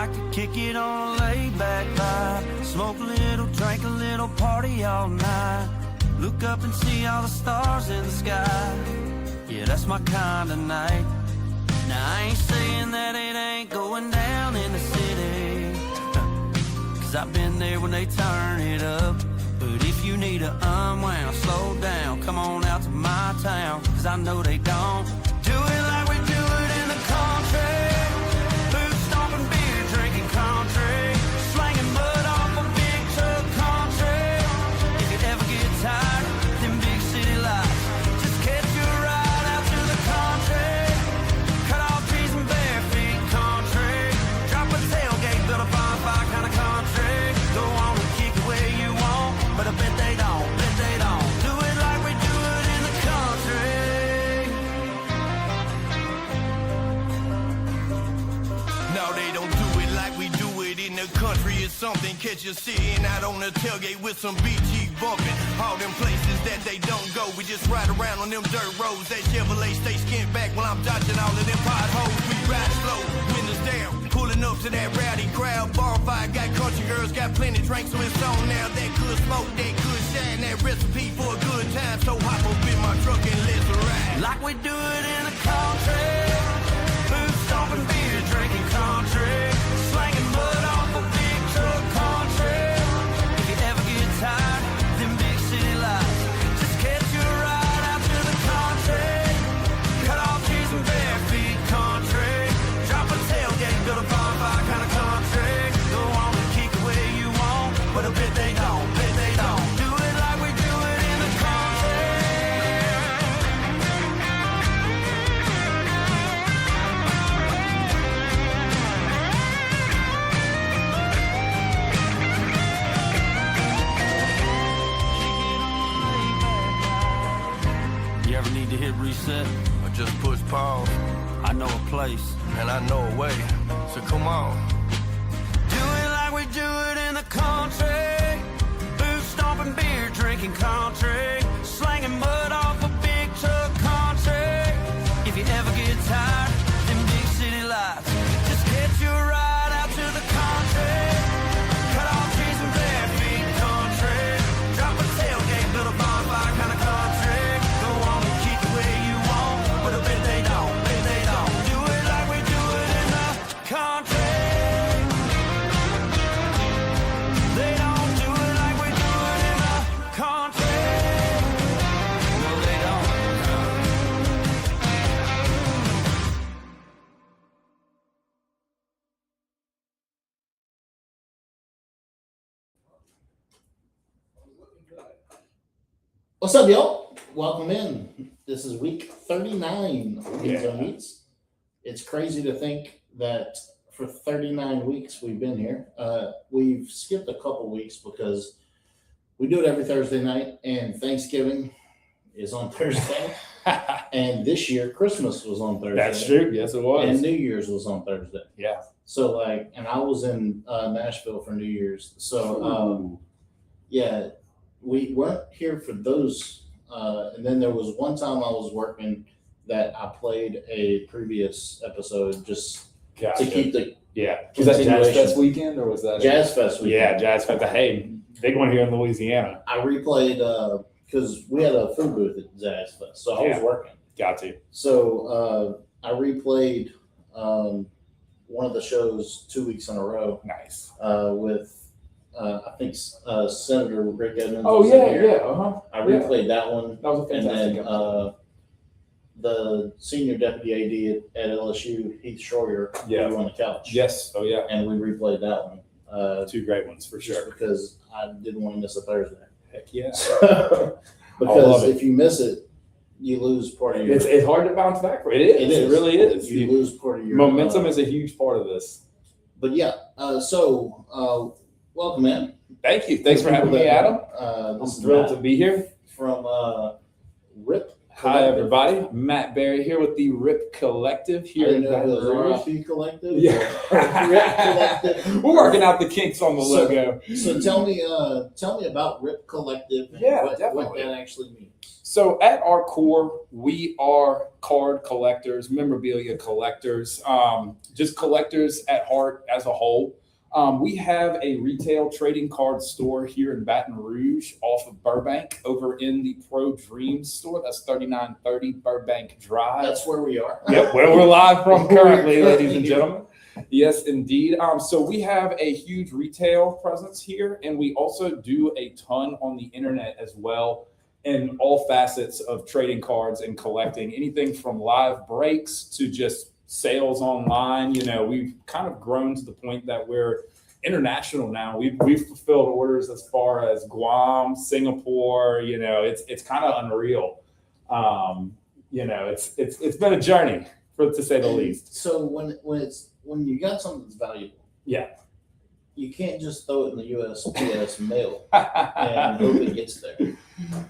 like to kick it on a laid-back vibe. Smoke a little, drink a little, party all night. Look up and see all the stars in the sky. Yeah, that's my kind of night. Now I ain't saying that it ain't going down in the city, cause I've been there when they turn it up. But if you need to unwound, slow down, come on out to my town, cause I know they don't do it like we do it in the country. Boot stomping, beer drinking country, slanging mud off a big truck country. If you ever get tired of them big city lights, just catch your ride out to the country. Cut off trees and bare feet country. Drop a tailgate, build a bonfire kind of country. Go on and kick it where you want, but I bet they don't, do it like we do it in the country. No, they don't do it like we do it in the country. It's something, catch you sitting out on the tailgate with some BG bumping. All them places that they don't go, we just ride around on them dirt roads. That Chevrolet stay skint back while I'm dodging all of them potholes. We ride slow, windows down, pulling up to that rowdy crowd. Bonfire, got country girls, got plenty drinks, so it's on now. That good smoke, that good shine, that recipe for a good time. So hop up in my truck and let's ride. Like we do it in the country. Boot stomping, beer drinking country, slanging mud off a big truck country. If you ever get tired of them big city lights, just catch your ride out to the country. Cut off trees and bare feet country. Drop a tailgate, build a bonfire kind of country. Go on and kick it where you want, but I bet they don't, do it like we do it in the country. You ever need to hit reset? Or just push pause, I know a place. and I know a way. So come on. Do it like we do it in the country. Boot stomping, beer drinking country, slanging mud off a big truck country. If you ever get tired of them big city lights, just catch your ride out to the country. Cut off trees and bare feet country. Drop a tailgate, build a bonfire kind of country. Go on and kick it where you want, but I bet they don't, do it like we do it in the country. They don't do it like we do it in the country. No, they don't. What's up, y'all? Welcome in. This is week 39 of Beans on Meats. It's crazy to think that for 39 weeks we've been here. We've skipped a couple weeks because we do it every Thursday night, and Thanksgiving is on Thursday. And this year, Christmas was on Thursday. That's true. Yes, it was. And New Year's was on Thursday. Yeah. So, and I was in Nashville for New Year's. So, yeah, we weren't here for those. And then there was one time I was working that I played a previous episode just to keep the Was that Jazz continuation. Fest weekend or was that Jazz Fest weekend. Yeah, Jazz Fest. Hey, big one here in Louisiana. I replayed because we had a food booth at Jazz Fest, so I was working. Got to. So I replayed one of the shows 2 weeks in a row Nice. with I think Senator Rick Edmonds. Oh was in yeah, here. yeah. Uh-huh. I replayed that one. That was a And fantastic then episode. the senior deputy AD at LSU, Heath Schroyer, Yeah. we were on the couch. Yes. Oh yeah. And we replayed that one. Two great ones for Just sure. because I didn't want to miss a Thursday. Heck yeah. Because it. if you miss it, you lose part of your. It's hard to bounce back from. It is. It is. It really is. You lose part of your Momentum is a huge part of this. But yeah, welcome in. Thank you. Thanks for having me, Adam. This I'm is thrilled Matt to be here. from Rip Hi, everybody. Matt Berry here with the RIP Collective here in Baton Rouge. RIP Collective? Yeah. RIP Collective. We're working out the kinks on the So- logo. So tell me about RIP Collective and Yeah, what definitely. that actually means. So at our core, we are card collectors, memorabilia collectors, just collectors at heart as a whole. We have a retail trading card store here in Baton Rouge off of Burbank over in the Pro Dreams store. That's 3930 Burbank Drive. That's where we are. Yep, where we're live from currently, ladies and Currently. gentlemen. Yes, indeed. So we have a huge retail presence here, and we also do a ton on the internet as well in all facets of trading cards and collecting, anything from live breaks to just sales online. You know, we've kind of grown to the point that we're international now. We've fulfilled orders as far as Guam, Singapore. You know, it's kind of unreal. You know, it's been a journey, to say the least. So when you got something that's valuable, Yeah. you can't just throw it in the USPS mail and hope it gets there.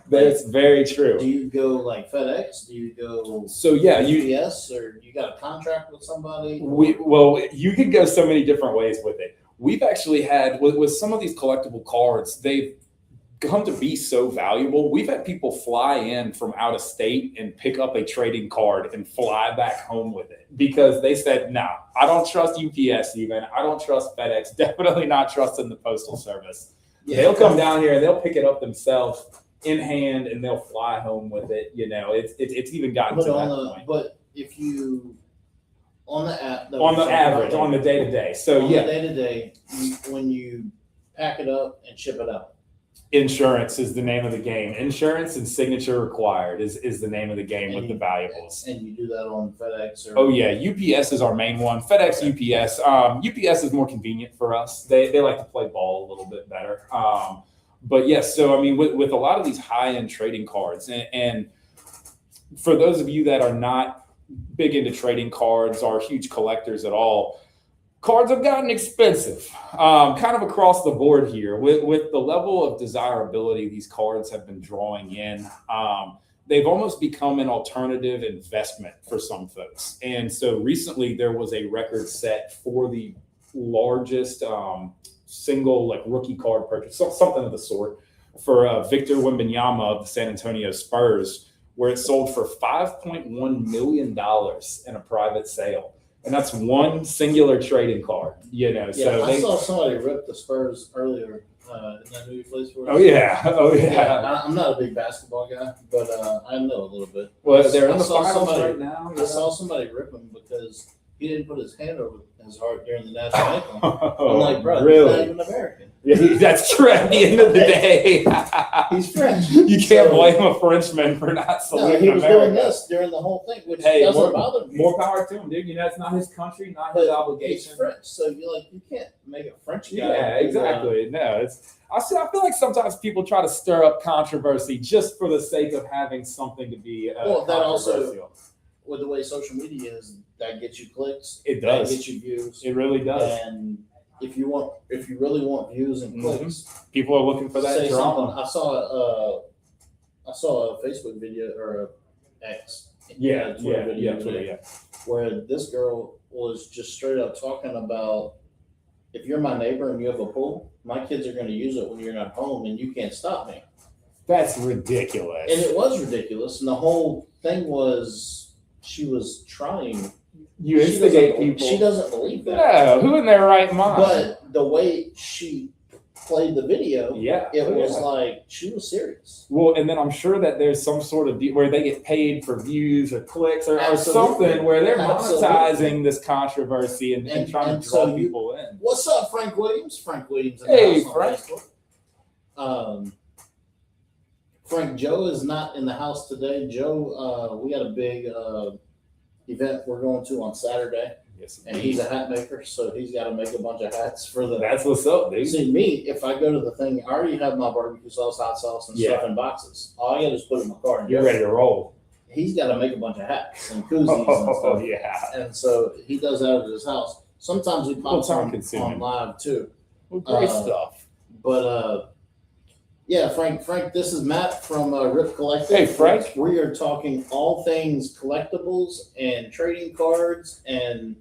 That's very true. Do you go like FedEx? Do you go So yeah, UPS, or you got a contract with somebody? you could go so many different ways with it. We've actually had with some of these collectible cards, they've come to be so valuable. We've had people fly in from out of state and pick up a trading card and fly back home with it because they said, no, I don't trust UPS even. I don't trust FedEx. Definitely not trusting the Postal Service. Yeah. They'll come down here and they'll pick it up themselves in hand and they'll fly home with it. You know, it's even gotten to that point. But if you on the app, On the average, on the day to day. So on yeah, the day to day, when you pack it up and ship it out, insurance is the name of the game. Insurance and signature required is the name of the game with the valuables. and you do that on FedEx or Oh yeah, UPS is our main one. FedEx, UPS. UPS is more convenient for us. They like to play ball a little bit better. But yes, so I mean, with a lot of these high-end trading cards, and for those of you that are not big into trading cards or huge collectors at all, cards have gotten expensive, kind of across the board here. With the level of desirability these cards have been drawing in, they've almost become an alternative investment for some folks. And so recently there was a record set for the largest single like rookie card purchase, something of the sort, for Victor Wembanyama of the San Antonio Spurs, where it sold for $5.1 million in a private sale. And that's one singular trading card, you know. Yeah, So I saw somebody rip the Spurs earlier. Isn't that who he plays for? oh yeah. I'm not a big basketball guy, but I know a little bit. Well, they're in I the saw finals somebody- right now. I saw somebody rip him because he didn't put his hand over his heart during the national anthem. Oh, I'm like, bro, he's really? not even American. Yeah, that's true. At the end of the day, He's French. you can't So- blame a Frenchman for not No, saluting he was America. doing this during the whole thing, which Hey, doesn't bother me. More power to him, dude. You know, it's not his country, not his But he's obligation. French, so you can't make a French guy. Yeah, exactly. No, I feel like sometimes people try to stir up controversy just for the sake of having something to be Well, that also- controversial. With the way social media is, that gets you clicks. It That does. gets you views. It really does. And if you really want views and clicks, People are looking for that say drama. something. I saw a Facebook video or a X. Twitter video today, where this girl was just straight up talking about, if you're my neighbor and you have a pool, my kids are going to use it when you're not home, and you can't stop me. That's ridiculous. And it was ridiculous. And the whole thing was, she was trying. You She instigate doesn't- people. She doesn't believe that. No, who in their right mind? But the way she played the video, yeah, it oh, was yeah. like she was serious. Well, and then I'm sure that there's some sort of where they get paid for views or clicks or Absolutely. something where they're Absolutely. monetizing this controversy and trying and to draw so you- people in. What's up, Frank Williams? Frank Williams. in the Hey, house on Frank. Facebook. Frank, Joe is not in the house today. Joe, we got a big event we're going to on Saturday, Yes, and he's a hat maker, so he's got to make a bunch of hats for the. that's what's up, dude. See, me, if I go to the thing, I already have my barbecue sauce, hot sauce, and stuff in boxes. All I got to do is put it in my car and You're go. ready to roll. He's got to make a bunch of hats and koozies and Oh stuff. yeah. And so he does that at his house. Sometimes he pops time on consuming. live too. Well, great Uh, stuff. But Yeah, Frank, this is Matt from Rip Collective. Hey, Frank. We are talking all things collectibles and trading cards and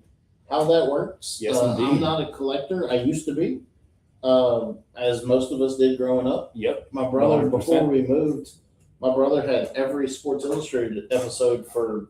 how that works. Yes, I'm indeed. not a collector. I used to be, as most of us did growing up. Yep. My brother, 100%. before we moved, my brother had every Sports Illustrated episode for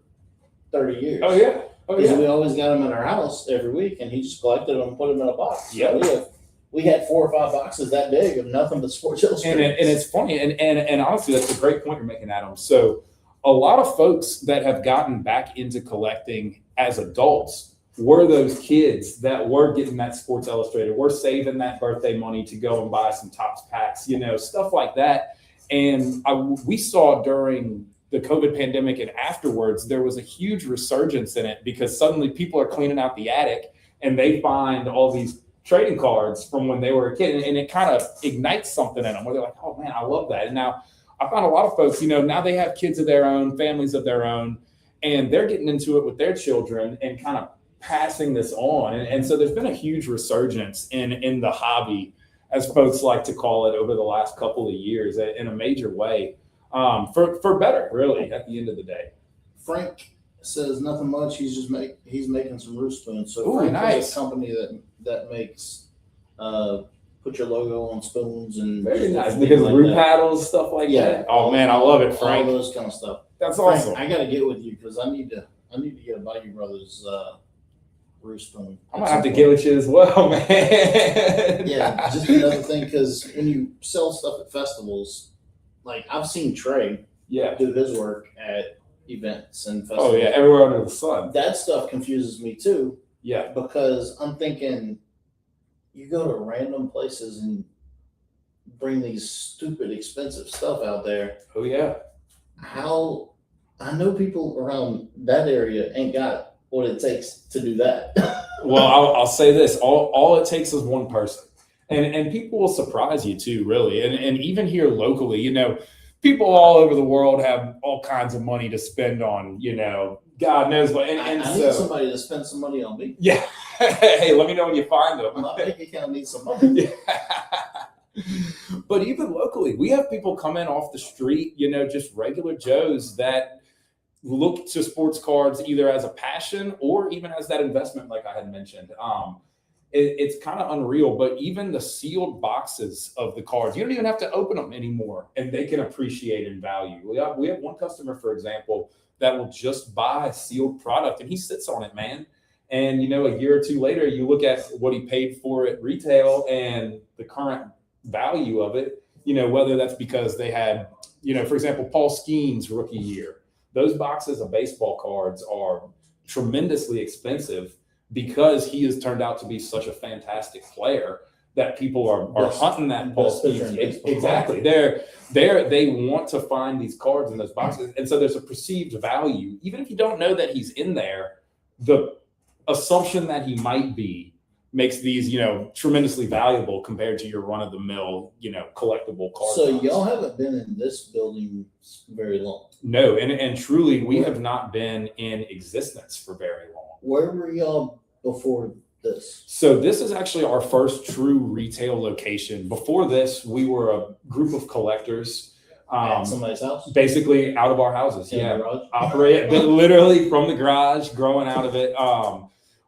30 years. Oh yeah. Oh Because yeah. we always got them in our house every week, and he just collected them and put them in a box. Yep. We had 4 or 5 boxes that big of nothing but Sports Illustrated. And it's funny, and honestly, that's a great point you're making, Adam. So a lot of folks that have gotten back into collecting as adults were those kids that were getting that Sports Illustrated, were saving that birthday money to go and buy some Topps packs, stuff like that. And we saw during the COVID pandemic and afterwards, there was a huge resurgence in it because suddenly people are cleaning out the attic and they find all these trading cards from when they were a kid, and it kind of ignites something in them where they're like, oh man, I love that. And now I found a lot of folks, now they have kids of their own, families of their own, and they're getting into it with their children and kind of passing this on. And so there's been a huge resurgence in the hobby, as folks like to call it, over the last couple of years in a major way, for better, really, at the end of the day. Frank says nothing much. He's making some roof spoons. So Ooh, Frank nice. is a company that makes put your logo on spoons and Very nice. things Because like root that. paddles, stuff like Yeah. that. Oh man, I love it, Frank. All those kind of stuff. That's Frank, awesome. I got to get with you because I need to get a Bayou Brothers roof spoon. I'm gonna have to get with you as well, man. Yeah, just another thing, because when you sell stuff at festivals, like I've seen Trey Yeah. do his work at events and festivals. Oh yeah, everywhere under the sun. That stuff confuses me too, Yeah. because I'm thinking you go to random places and bring these stupid expensive stuff out there. Oh yeah. How I know people around that area ain't got what it takes to do that. Well, I'll say this: all it takes is one person, and people will surprise you too, really. And even here locally, people all over the world have all kinds of money to spend on, God knows what. And I so, need somebody to spend some money on me. yeah. Hey, let me know when you find them. My bank account needs some money. But even locally, we have people come in off the street, just regular Joes that look to sports cards either as a passion or even as that investment, like I had mentioned. It's kind of unreal, but even the sealed boxes of the cards, you don't even have to open them anymore, and they can appreciate in value. We have one customer, for example, that will just buy a sealed product, and he sits on it, man. And, a year or two later, you look at what he paid for at retail and the current value of it, whether that's because they had, for example, Paul Skeens' rookie year. Those boxes of baseball cards are tremendously expensive because he has turned out to be such a fantastic player that people are hunting that Paul Best pitcher in Skeens. baseball. Exactly. They want to find these cards in those boxes. And so there's a perceived value. Even if you don't know that he's in there, the assumption that he might be makes these, tremendously valuable compared to your run-of-the-mill, collectible cards. So y'all haven't been in this building very long. No, and truly, we have not been in existence for very long. Where were y'all before this? So this is actually our first true retail location. Before this, we were a group of collectors, At somebody's house? basically out of our houses. In the Yeah, garage? operate literally from the garage, growing out of it.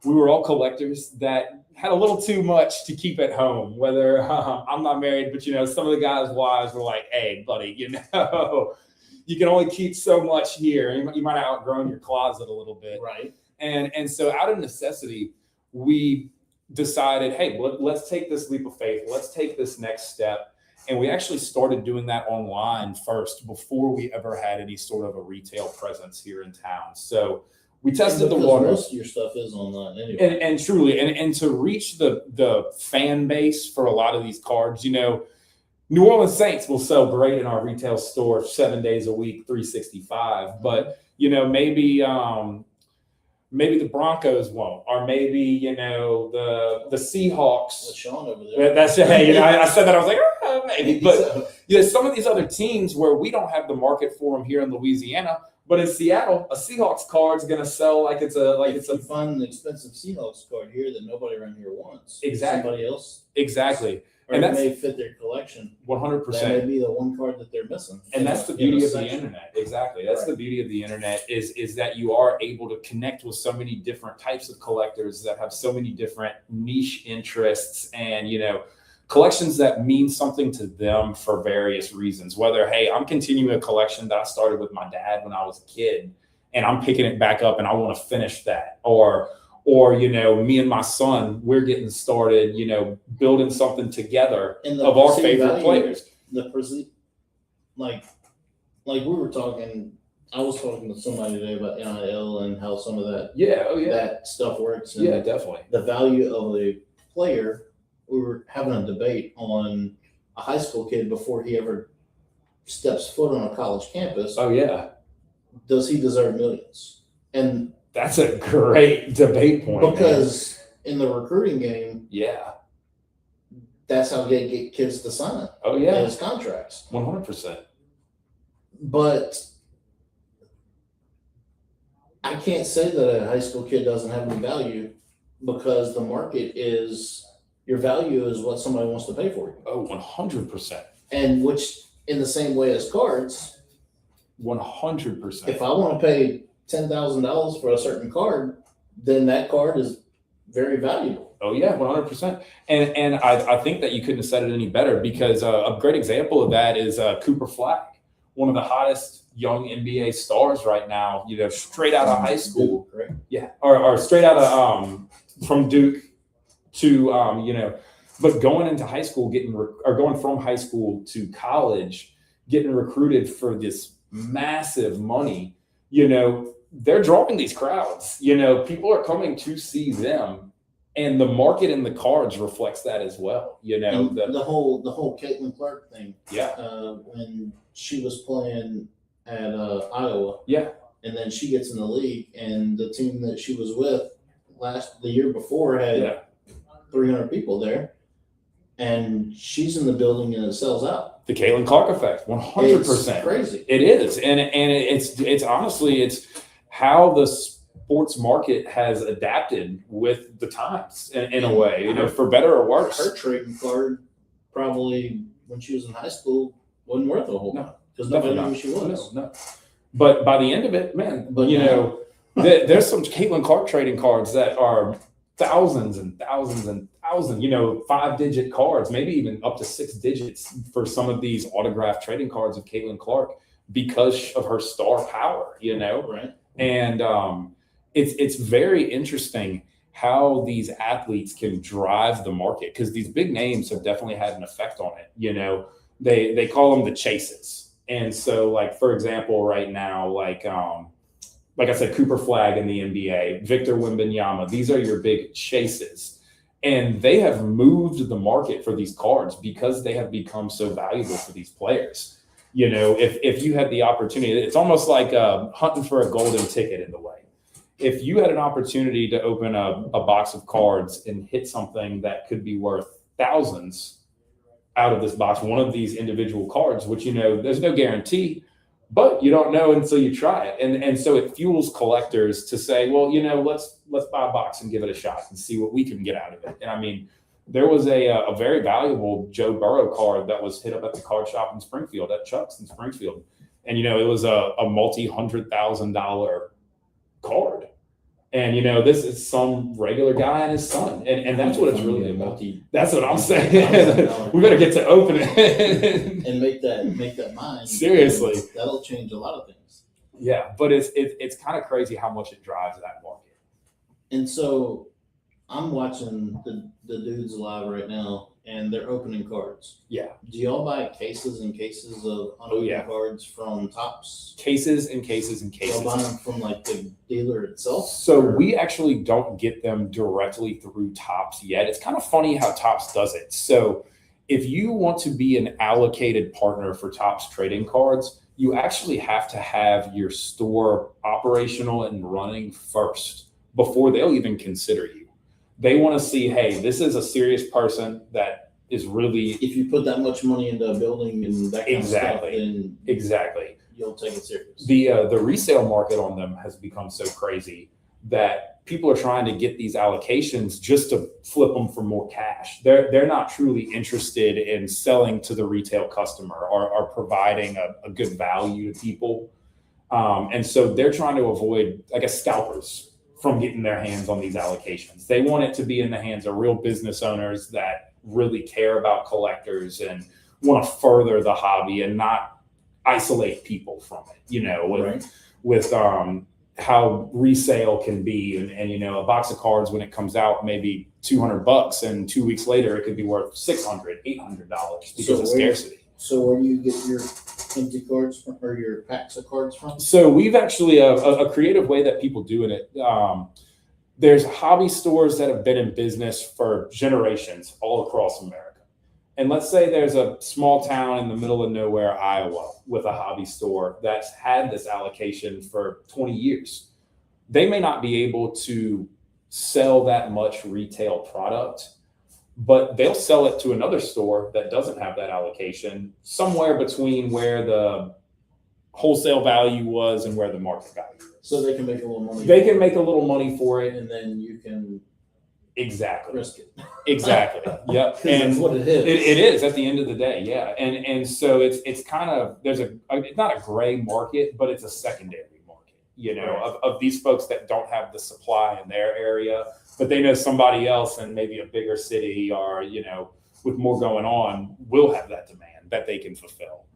We were all collectors that had a little too much to keep at home. Whether I'm not married, but some of the guys' wives were like, "Hey, buddy, you can only keep so much here. You might have outgrown your closet a little bit." Right. And so out of necessity, we decided, hey, let's take this leap of faith. Let's take this next step. And we actually started doing that online first before we ever had any sort of a retail presence here in town. So we tested the Because water. most of your stuff is online anyway. And truly, and to reach the fan base for a lot of these cards, New Orleans Saints will sell great in our retail store 7 days a week, 365. But maybe the Broncos won't, or maybe the Seahawks. With Sean over there. That's hey, I said that, I was like, maybe. But some of these other teams where we don't have the market for them here in Louisiana. But in Seattle, a Seahawks card is going to sell like it's If you find an expensive Seahawks card here that nobody around here wants. Exactly. Somebody else. Exactly. or And it that's may fit their collection. 100%. That may be the one card that they're missing. And that's the In beauty a of the section. internet. Exactly. That's Right. the beauty of the internet is that you are able to connect with so many different types of collectors that have so many different niche interests and, collections that mean something to them for various reasons. Whether, hey, I'm continuing a collection that I started with my dad when I was a kid and I'm picking it back up and I want to finish that. Or, me and my son, we're getting started, building something together And the of our perceived favorite value, players. like we were talking. I was talking to somebody today about NIL and how some of that Yeah. Oh, yeah. that stuff works. And Yeah, definitely. the value of the player. We were having a debate on a high school kid before he ever steps foot on a college campus. Oh, yeah. Does he deserve millions? And That's a great debate point. man. because in the recruiting game, Yeah. that's how they get kids to sign Oh, yeah. his contracts. 100%. But I can't say that a high school kid doesn't have any value because the market is your value is what somebody wants to pay for you. Oh, 100%. And which in the same way as cards, 100%. if I want to pay $10,000 for a certain card, then that card is very valuable. Oh, yeah, 100%. And I think that you couldn't have said it any better because a great example of that is Cooper Flag, one of the hottest young NBA stars right now, straight out of high school. Correct. Yeah. Or straight out of from Duke to, but going into high school, going from high school to college, getting recruited for this massive money, they're drawing these crowds. People are coming to see them, and the market in the cards reflects that as well. And the whole Caitlin Clark thing. Yeah. When she was playing at Iowa. Yeah. And then she gets in the league, and the team that she was with the year before had 300 people there, and she's in the building and it sells out. The Caitlin Clark effect, 100%. It's crazy. It is, and it's honestly it's how the sports market has adapted with the times in a way, for better or worse. Her trading card probably when she was in high school wasn't worth a whole lot because nobody knew who she was. No. But by the end of it, man, But there's some Caitlin Clark trading cards that are thousands and thousands and thousands, 5-digit cards, maybe even up to 6 digits for some of these autographed trading cards of Caitlin Clark because of her star power, Right. And it's very interesting how these athletes can drive the market because these big names have definitely had an effect on it. They call them the chases. And so, like, for example, right now, like I said, Cooper Flag in the NBA, Victor Wembanyama, these are your big chases. And they have moved the market for these cards because they have become so valuable for these players. If you had the opportunity, it's almost like hunting for a golden ticket in a way. If you had an opportunity to open a box of cards and hit something that could be worth thousands out of this box, one of these individual cards, which, there's no guarantee, but you don't know until you try it. And so it fuels collectors to say, well, let's buy a box and give it a shot and see what we can get out of it. And I mean, there was a very valuable Joe Burrow card that was hit up at the card shop in Springfield, at Chuck's in Springfield. And, it was a multi-$100,000 card. And, this is some regular guy and his son. And that's what it's really about. That's what I'm saying. We better get to open it. And make that mine. Seriously. That'll change a lot of things. Yeah, but it's kind of crazy how much it drives that market. And so I'm watching the dudes live right now, and they're opening cards. Yeah. Do y'all buy cases and cases of unopened cards from Topps? Cases and cases and cases. Y'all buy them from like the dealer itself? So we actually don't get them directly through Topps yet. It's kind of funny how Topps does it. So if you want to be an allocated partner for Topps trading cards, you actually have to have your store operational and running first before they'll even consider you. They want to see, hey, this is a serious person that is really. If you put that much money into a building and that kind of stuff, then exactly you'll take it serious. The resale market on them has become so crazy that people are trying to get these allocations just to flip them for more cash. They're not truly interested in selling to the retail customer or providing a good value to people. And so they're trying to avoid, I guess, scalpers from getting their hands on these allocations. They want it to be in the hands of real business owners that really care about collectors and want to further the hobby and not isolate people from it, you know, with how resale can be. And, you know, a box of cards when it comes out, maybe $200, and 2 weeks later, it could be worth $600, $800 because of scarcity. So where do you get your empty cards from, or your packs of cards from? So we've actually a creative way that people do it. There's hobby stores that have been in business for generations all across America. And let's say there's a small town in the middle of nowhere, Iowa, with a hobby store that's had this allocation for 20 years. They may not be able to sell that much retail product, but they'll sell it to another store that doesn't have that allocation, somewhere between where the wholesale value was and where the market value is. So they can make a little money. They can make a little money for it. And then you can Exactly. risk it. Exactly. Yep. And that's what it is. It is at the end of the day. Yeah. And so it's kind of, it's not a gray market, but it's a secondary market, you know, Right. of these folks that don't have the supply in their area, but they know somebody else in maybe a bigger city or, you know, with more going on will have that demand that they can fulfill.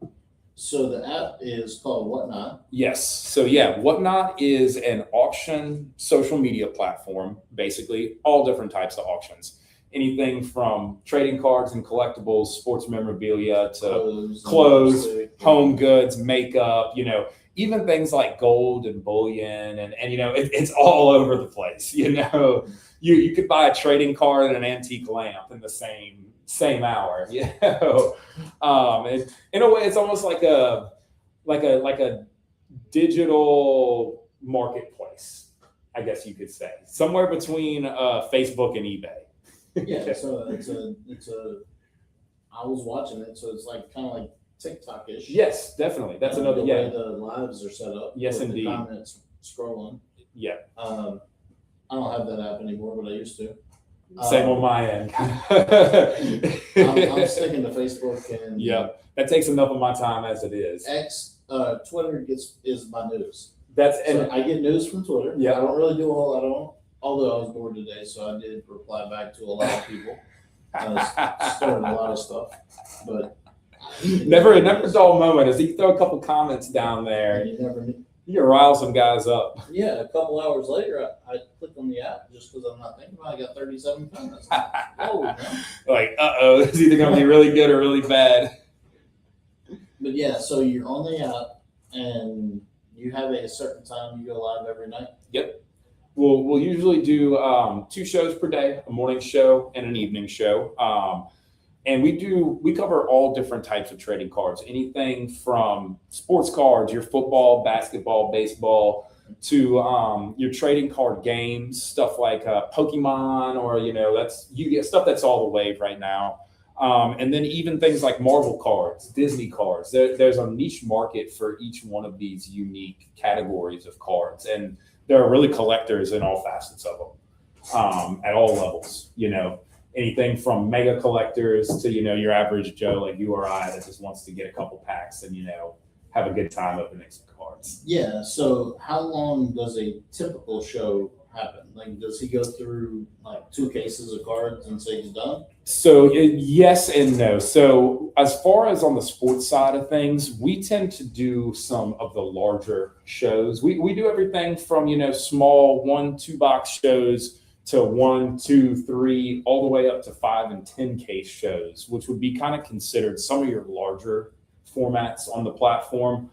So the app is called Whatnot. Yes. So yeah, Whatnot is an auction social media platform, basically all different types of auctions. Anything from trading cards and collectibles, sports memorabilia to clothes, home goods, makeup, you know, even things like gold and bullion and you know, it's all over the place. You know, you could buy a trading card and an antique lamp in the same hour, you know. And in a way, it's almost like a digital marketplace, I guess you could say, somewhere between Facebook and eBay. Yeah, so it's a. I was watching it, so it's like kind of like TikTok-ish. Yes, definitely. That's another. The Yeah, way the lives are set up. Yes, with indeed. The comments scrolling. yeah. I don't have that app anymore, but I used to. Same on my end. I'm sticking to Facebook and Yeah, that takes enough of my time as it is. Twitter is my news. That's So and I get news from Twitter. Yeah. I don't really do a whole lot on, although I was bored today, so I did reply back to a lot of people. Started a lot of stuff, but never a dull moment as you throw a couple comments down there. You never knew. You can rile some guys up. Yeah, a couple hours later, I clicked on the app just because I'm not thinking about it. I got 37 comments. Oh, man. Like, it's either going to be really good or really bad. But yeah, so you're on the app and you have a certain time you go live every night. We'll usually do 2 shows per day, a morning show and an evening show. And we cover all different types of trading cards, anything from sports cards, your football, basketball, baseball, to your trading card games, stuff like Pokemon, or you know, you get stuff that's all the wave right now. And then even things like Marvel cards, Disney cards. There's a niche market for each one of these unique categories of cards, and there are really collectors in all facets of them, at all levels. You know. Anything from mega collectors to, you know, your average Joe like you or I that just wants to get a couple packs and, you know, have a good time opening some cards. Yeah. So how long does a typical show happen? Like, does he go through like 2 cases of cards and say he's done? So yes and no. So as far as on the sports side of things, we tend to do some of the larger shows. We do everything from, you know, small 1-2 box shows to 1, 2, 3, all the way up to 5 and 10 case shows, which would be kind of considered some of your larger formats on the platform.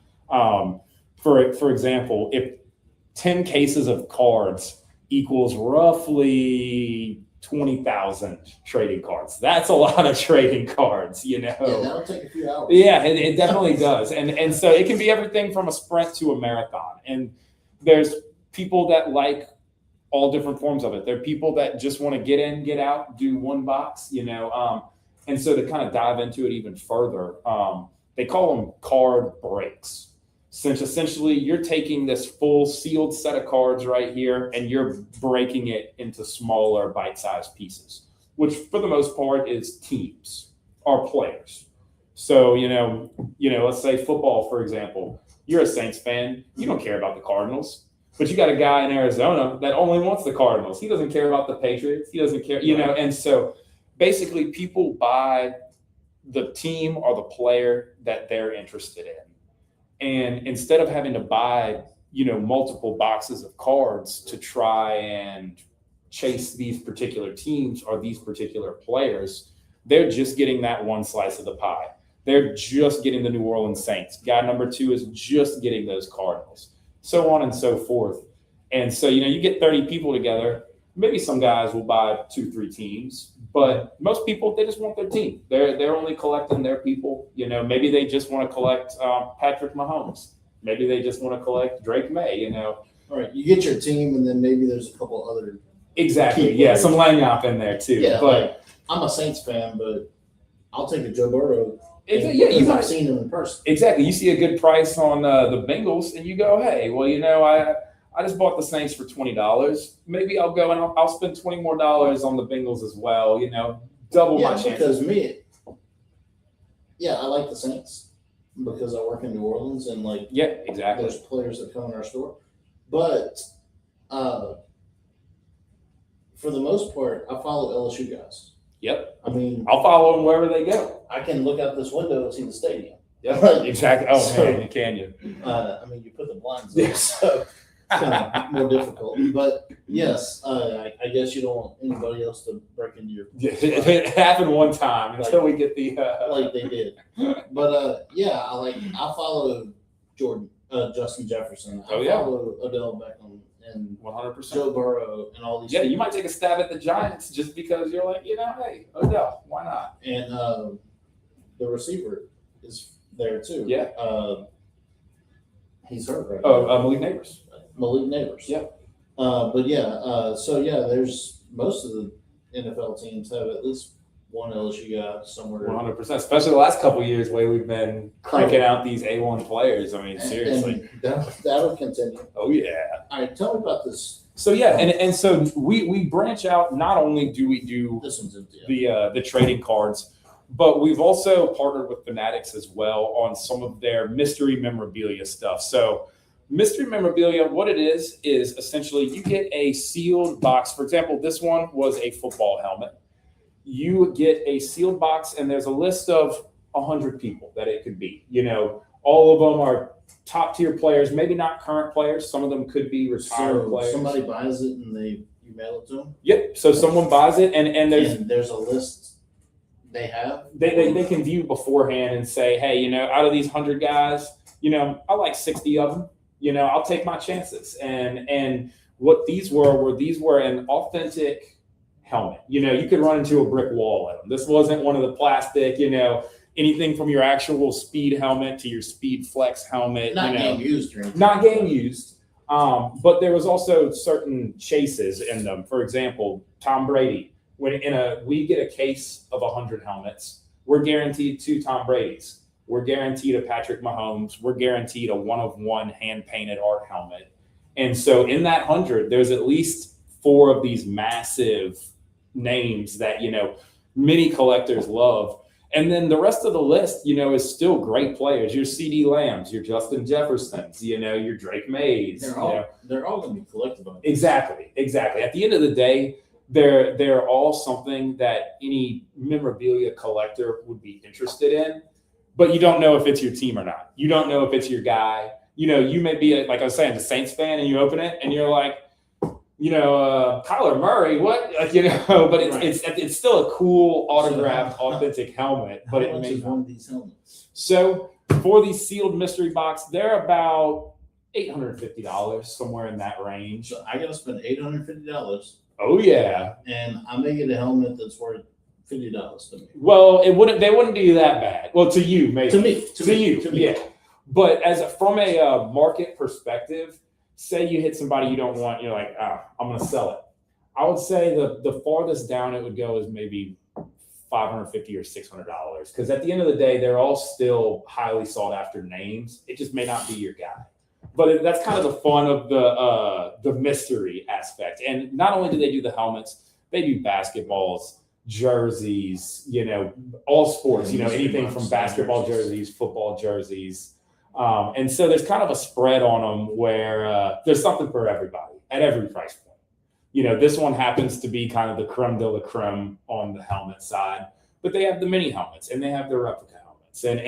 For example, if 10 cases of cards equals roughly 20,000 trading cards, that's a lot of trading cards, you know. Yeah, that'll take a few hours. Yeah, it definitely does. And so it can be everything from a sprint to a marathon. And there's people that like all different forms of it. There are people that just want to get in, get out, do 1 box, you know. And so to kind of dive into it even further, they call them card breaks. Since essentially you're taking this full sealed set of cards right here and you're breaking it into smaller bite-sized pieces, which for the most part is teams or players. So, let's say football, for example. You're a Saints fan. You don't care about the Cardinals. But you got a guy in Arizona that only wants the Cardinals. He doesn't care about the Patriots. He doesn't care, And so basically people buy the team or the player that they're interested in. And instead of having to buy, multiple boxes of cards to try and chase these particular teams or these particular players, they're just getting that one slice of the pie. They're just getting the New Orleans Saints. Guy number 2 is just getting those Cardinals, so on and so forth. And so, you get 30 people together. Maybe some guys will buy 2-3 teams, but most people, they just want their team. They're only collecting their people. Maybe they just want to collect Patrick Mahomes. Maybe they just want to collect Drake May. All right, you get your team, and then maybe there's a couple other. Exactly. Yeah, some layup in there too. Yeah, but I'm a Saints fan, but I'll take a Joe Burrow. I've seen him in person. Exactly. You see a good price on the Bengals, and you go, hey, well, I just bought the Saints for $20. Maybe I'll go and I'll spend $20 more on the Bengals as well. Double my chances. Because I like the Saints because I work in New Orleans and exactly. There's players that come in our store, but for the most part, I follow LSU guys. Yep. I mean, I'll follow them wherever they go. I can look out this window and see the stadium. Yeah, exactly. Oh, man, can you? You put the blinds up, so it's kind of more difficult. But yes, I guess you don't want anybody else to break into your. It happened one time until we get the. Like they did. But I follow Justin Jefferson. I follow Odell Beckham and 100%. Joe Burrow and all these. Yeah, you might take a stab at the Giants just because you're like, hey, Odell, why not? And the receiver is there too. Yeah. He's hurt right now. Malik Neighbors. Malik Neighbors. Yeah. There's most of the NFL teams have at least one LSU guy somewhere. 100%, especially the last couple of years where we've been cranking out these A1 players. I mean, seriously. And that'll continue. Oh, yeah. All right, tell me about this. So, and so we branch out. Not only do we do this one's empty, the trading cards, but we've also partnered with Fanatics as well on some of their mystery memorabilia stuff. So mystery memorabilia, what it is essentially you get a sealed box. For example, this one was a football helmet. You get a sealed box, and there's a list of 100 people that it could be. All of them are top-tier players, maybe not current players. Some of them could be retired players. Somebody buys it, and you mail it to them? Yep. So someone buys it, and there's a list they have? They can view beforehand and say, hey, out of these 100 guys, I like 60 of them. I'll take my chances. And what these were an authentic helmet. You could run into a brick wall with them. This wasn't one of the plastic, anything from your actual speed helmet to your speed flex helmet. Not game used or anything. Not game used. But there was also certain chases in them. For example, Tom Brady. We get a case of 100 helmets, we're guaranteed 2 Tom Bradys. We're guaranteed a Patrick Mahomes. We're guaranteed a 1-of-1 hand-painted art helmet. And so in that 100, there's at least 4 of these massive names that, many collectors love. And then the rest of the list, is still great players. Your CeeDee Lambs, your Justin Jeffersons, your Drake Mays. They're all going to be collectible. Exactly. At the end of the day, they're all something that any memorabilia collector would be interested in, but you don't know if it's your team or not. You don't know if it's your guy. You may be, like I was saying, a Saints fan, and you open it and you're like, Kyler Murray, what? But it's still a cool autographed, authentic helmet. But how much is one of these helmets? So for these sealed mystery box, they're about $850, somewhere in that range. So I got to spend $850. Oh yeah, and I may get a helmet that's worth $50 to me. Well, they wouldn't do that bad. Well, to you, maybe. To me. Yeah. But from a market perspective, say you hit somebody you don't want, you're like, I'm going to sell it. I would say the farthest down it would go is maybe $550 or $600, because at the end of the day, they're all still highly sought after names. It just may not be your guy. But that's kind of the fun of the mystery aspect. And not only do they do the helmets, they do basketballs, jerseys, all sports, anything from basketball jerseys, football jerseys. And so there's kind of a spread on them where there's something for everybody at every price point. This one happens to be kind of the creme de la creme on the helmet side, but they have the mini helmets and they have the replica helmets. And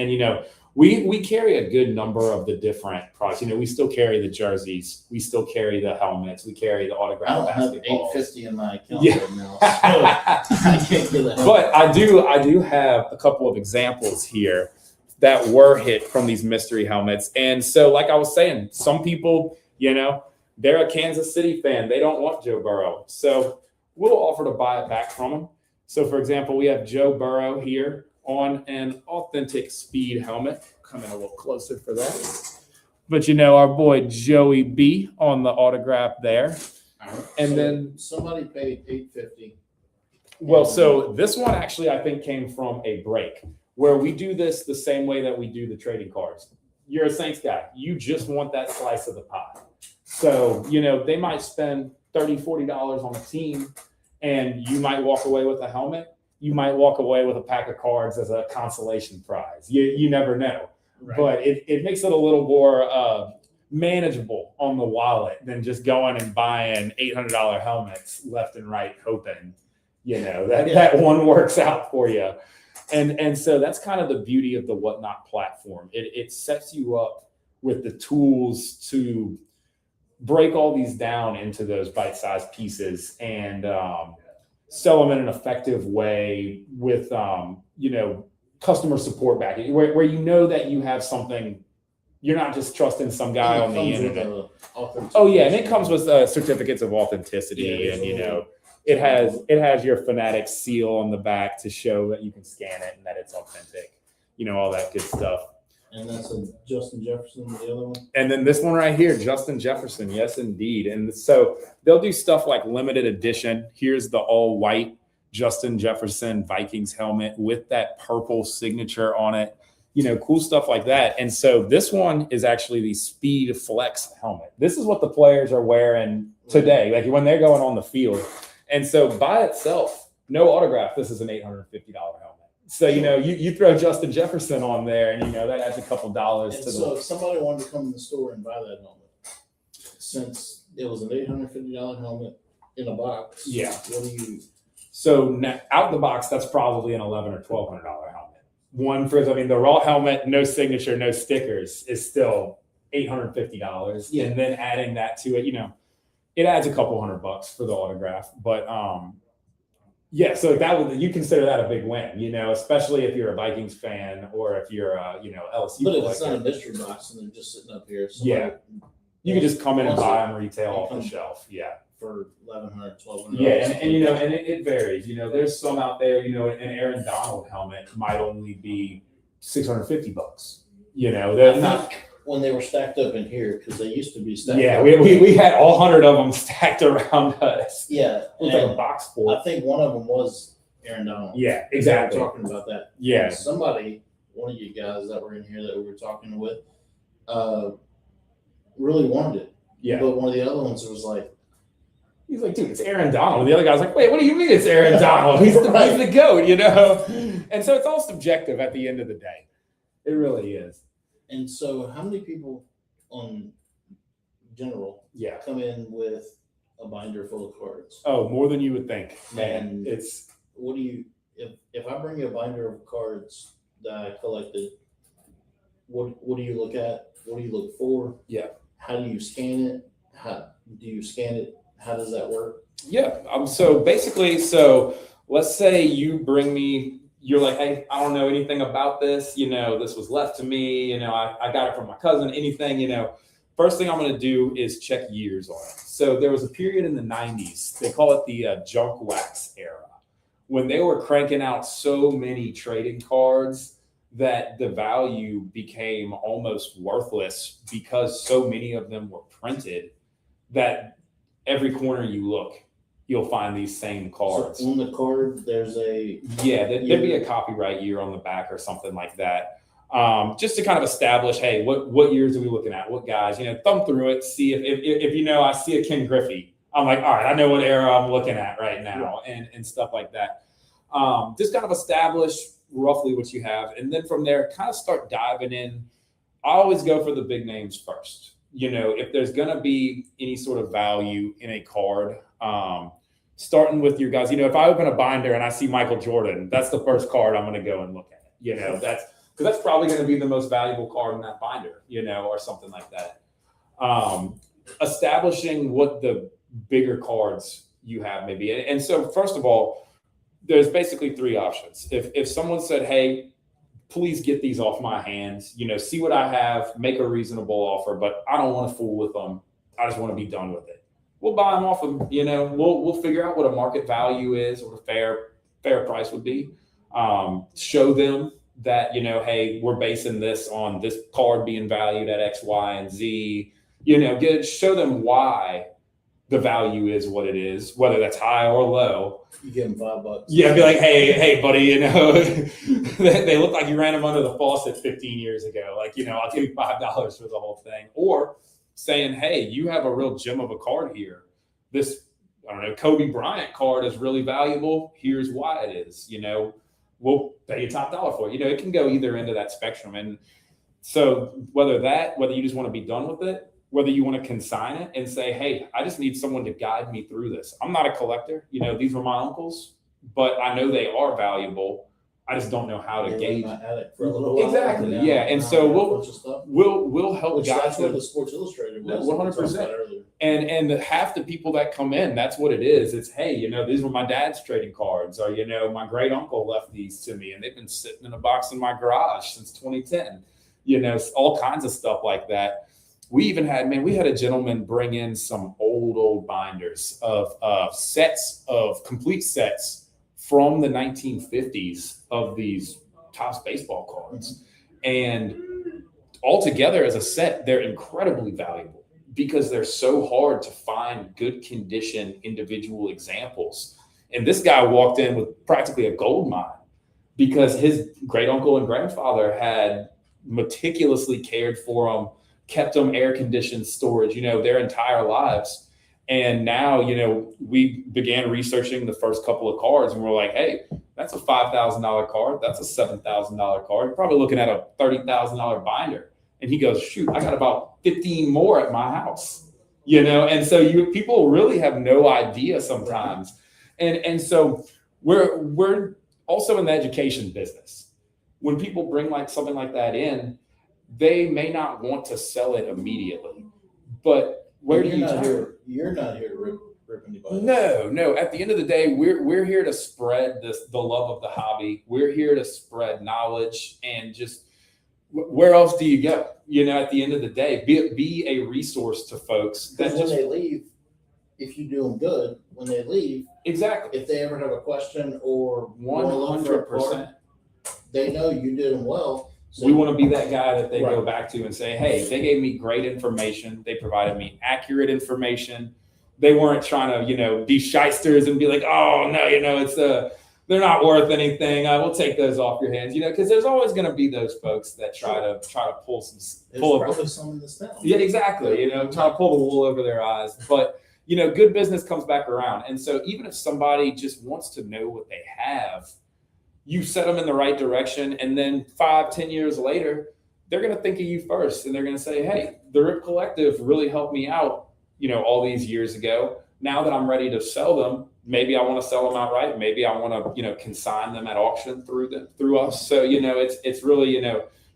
we carry a good number of the different products. We still carry the jerseys. We still carry the helmets. We carry the I autographed don't have basketballs. 850 in my account Yeah. right now, so I can't get that. But I do have a couple of examples here that were hit from these mystery helmets. And so, like I was saying, some people, they're a Kansas City fan. They don't want Joe Burrow. So we'll offer to buy it back from them. So, for example, we have Joe Burrow here on an authentic Speed helmet. Come in a little closer for that. But, our boy Joey B on the autograph there. And So then somebody paid $850. Well, so this one actually, I think, came from a break where we do this the same way that we do the trading cards. You're a Saints guy. You just want that slice of the pie. So, they might spend $30, $40 on a team, and you might walk away with a helmet. You might walk away with a pack of cards as a consolation prize. You never know. Right. But it makes it a little more manageable on the wallet than just going and buying $800 helmets left and right, hoping that one works out for you. And so that's kind of the beauty of the Whatnot platform. It sets you up with the tools to break all these down into those bite-sized pieces and sell them in an effective way with customer support backing, where that you have something. You're not just trusting some guy on the internet. Oh yeah, and it comes with certificates of authenticity, and it has your Fanatics seal on the back to show that you can scan it and that it's authentic. All that good stuff. And that's a Justin Jefferson, the other one. And then this one right here, Justin Jefferson. Yes, indeed. And so they'll do stuff like limited edition. Here's the all white Justin Jefferson Vikings helmet with that purple signature on it. Cool stuff like that. And so this one is actually the Speed Flex helmet. This is what the players are wearing today, like when they're going on the field. And so by itself, no autograph, this is an $850 helmet. So, you throw Justin Jefferson on there and, that adds a couple dollars And to so if somebody wanted to come in the store and buy that helmet, since it was an $850 helmet in a box, Yeah. what do you? So now, out the box, that's probably an $1,100 or $1,200 helmet. The raw helmet, no signature, no stickers, is still $850. Yeah. And then adding that to it, it adds a couple $100 for the autograph. But so you consider that a big win, especially if you're a Vikings fan or if you're a LSU. But if it's not collector. a mystery box and they're just sitting up here, Yeah. You can just come in and Also, buy them retail off the shelf. Yeah. for $1,100, $1,200. Yeah, and it varies. There's some out there. An Aaron Donald helmet might only be $650. They're I not. think when they were stacked up in here, because they used to be stacked. Yeah, up. we had all 100 of them stacked around us. Yeah, With like a and box I full. think one of them was Aaron Donald. Yeah, We exactly. were talking about that. Yeah, And somebody, one of you guys that were in here that we were talking with, really wanted it. yeah. But one of the other ones was like, He's like, dude, it's Aaron Donald. The other guy's like, wait, what do you mean it's Aaron Donald? He's the GOAT, And so it's all subjective at the end of the day. It really is. and so how many people on general Yeah. come in with a binder full of cards? Oh, more than you would think, man. And It's what do you, if I bring you a binder of cards that I collected, what do you look at? What do you look for? Yeah. How do you scan it? How do you scan it? How does that work? Yeah. So basically, let's say you bring me, you're like, hey, I don't know anything about this. This was left to me. I got it from my cousin, anything, First thing I'm going to do is check years on it. So there was a period in the 90s, they call it the junk wax era, when they were cranking out so many trading cards that the value became almost worthless because so many of them were printed that every corner you look, you'll find these same So cards. on the card, there's a Yeah, there'd be a copyright year on the back or something like that. Just to kind of establish, hey, what years are we looking at? What guys? Thumb through it, see if I see a Ken Griffey, I'm like, all right, I know what era I'm looking at right now, and stuff like that. Just kind of establish roughly what you have, and then from there, kind of start diving in. I always go for the big names first. If there's going to be any sort of value in a card, starting with your guys. If I open a binder and I see Michael Jordan, that's the first card I'm going to go and look at. That's probably going to be the most valuable card in that binder, or something like that. Establishing what the bigger cards you have maybe. And so first of all, there's basically three options. If someone said, hey, please get these off my hands, see what I have, make a reasonable offer, but I don't want to fool with them. I just want to be done with it. We'll buy them off them, we'll figure out what a market value is, what a fair price would be. Show them that, hey, we're basing this on this card being valued at X, Y, and Z. Show them why the value is what it is, whether that's high or low. You give them $5. Yeah, be like, hey, buddy, they look like you ran them under the faucet 15 years ago. Like, I'll give you $5 for the whole thing. Or saying, hey, you have a real gem of a card here. This, Kobe Bryant card is really valuable. Here's why it is. We'll pay you top dollar for it. It can go either end of that spectrum. And so whether you just want to be done with it, whether you want to consign it and say, hey, I just need someone to guide me through this. I'm not a collector. These were my uncles, but I know they are valuable. I just don't know how to gauge. For a little while. Exactly. Yeah. And so we'll help guide That's where them. the Sports Illustrated was. 100%. And half the people that come in, that's what it is. It's, hey, these were my dad's trading cards, or, my great uncle left these to me and they've been sitting in a box in my garage since 2010, all kinds of stuff like that. We even had a gentleman bring in some old binders of complete sets from the 1950s of these Topps baseball cards. And altogether as a set, they're incredibly valuable because they're so hard to find good condition individual examples. And this guy walked in with practically a gold mine because his great uncle and grandfather had meticulously cared for them, kept them air conditioned storage, their entire lives. And now, we began researching the first couple of cards and we're like, hey, that's a $5,000 card. That's a $7,000 card. You're probably looking at a $30,000 binder. And he goes, shoot, I got about 15 more at my house, And so people really have no idea sometimes. And so we're also in the education business. When people bring something like that in, they may not want to sell it immediately, but you're not here to rip anybody. No. At the end of the day, we're here to spread the love of the hobby. We're here to spread knowledge, and just where else do you go? At the end of the day, be a resource to folks. When they leave, if you do them good, when they leave, exactly. If they ever have a question or 100%, they know you did them well. So we want to be that guy that they go back to and say, hey, they gave me great information. They provided me accurate information. They weren't trying to, be shysters and be like, oh, no, they're not worth anything. We'll take those off your hands, because there's always going to be those folks that try to pull probably some in this town. Yeah, exactly. Try to pull the wool over their eyes. But, good business comes back around. And so even if somebody just wants to know what they have, you set them in the right direction, and then 5-10 years later, they're going to think of you first, and they're going to say, hey, the Rip Collective really helped me out, all these years ago. Now that I'm ready to sell them, maybe I want to sell them outright. Maybe I want to, consign them at auction through us. So, it's really,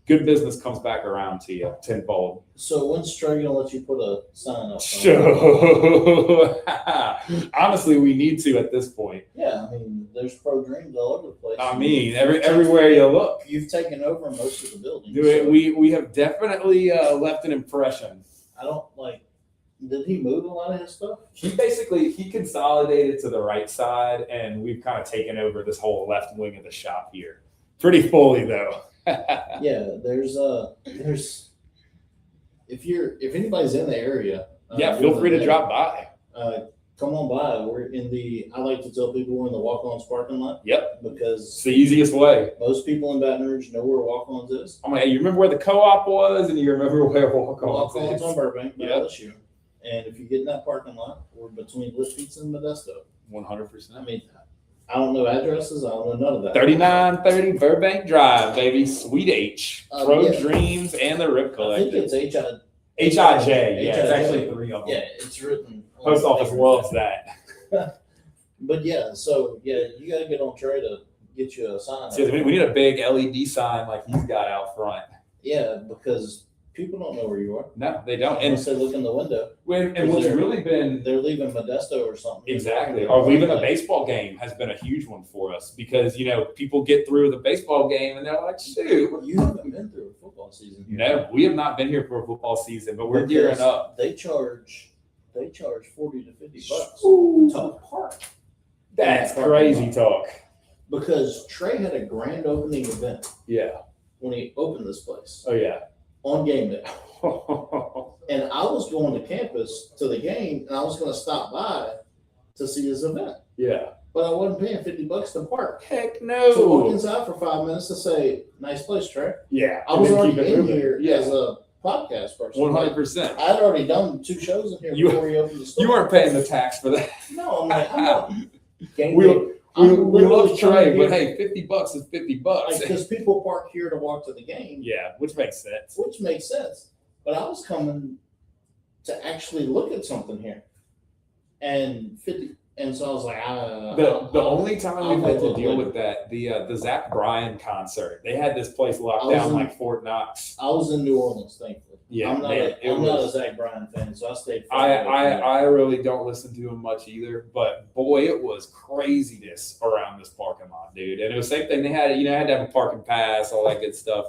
good business comes back around to you tenfold. So when's Trey going to let you put a sign up? Sure. Honestly, we need to at this point. Yeah, there's Pro Dreams all over the place. Everywhere you look. You've taken over most of the buildings. We have definitely left an impression. Did he move a lot of his stuff? He consolidated to the right side, and we've kind of taken over this whole left wing of the shop here. Pretty fully, though. Yeah, there's if anybody's in the area, feel free to drop by. come on by. We're in I like to tell people we're in the Walk-Ons parking lot. Yep. Because It's the easiest way. most people in Baton Rouge know where Walk-Ons is. I'm like, hey, you remember where the co-op was, and you remember where Walk-Ons Walk-Ons is. on Burbank, by Yep. LSU. And if you get in that parking lot, we're between Lit Pizza and Modesto. 100%. I mean, I don't know addresses. I don't know none of that. 3930 Burbank Drive, baby. Sweet H. Pro Yeah. Dreams and the Rip I think Collective. it's HIJ. HIJ. Yeah, it's actually 3 of them. Yeah, it's written. on Post the office paper. loves that. But yeah, so yeah, you got to get on Trey to get you a sign. See, we need a big LED sign like he's got out front. Yeah, because people don't know where you are. No, they don't. And Unless they look in the window, what's really been they're leaving Modesto or something. exactly, or leaving a baseball game has been a huge one for us because people get through the baseball game and they're like, shoot. You haven't been through a football season. here. No, we have not been here for a football season, but we're gearing Because up. They charge $40 to $50 Ooh, to park that's crazy talk. because Trey had a grand opening event Yeah. when he opened this place Oh yeah. on game day. And I was going to campus to the game, and I was going to stop by to see his event, Yeah. but I wasn't paying $50 to park. Heck To walk no. inside for 5 minutes to say, "Nice place, Trey." Yeah. I was and then already keep it in moving. here Yeah. as a podcast person. 100%. I had already done 2 shows in here You- before we opened the store. You weren't paying the tax for that. No, I'm like, I'm not. Game We, day. we, I'm we literally love trying Trey, to but get- hey, $50 is $50. Because people park here to walk to the game, Yeah, which makes sense. which makes sense. But I was coming to actually look at something here, and so I was like, The only time I'll we've had go to deal look. with that, the Zach Bryan concert, they had this place locked I was down in- like Fort Knox. I was in New Orleans, thankfully. Yeah, I'm not. man, it I'm not a was- Zach Bryan fan, so I stayed. far I, away from that. I really don't listen to him much either, but boy, it was craziness around this parking lot, dude. And it was the same thing. They had, had to have a parking pass, all that good stuff.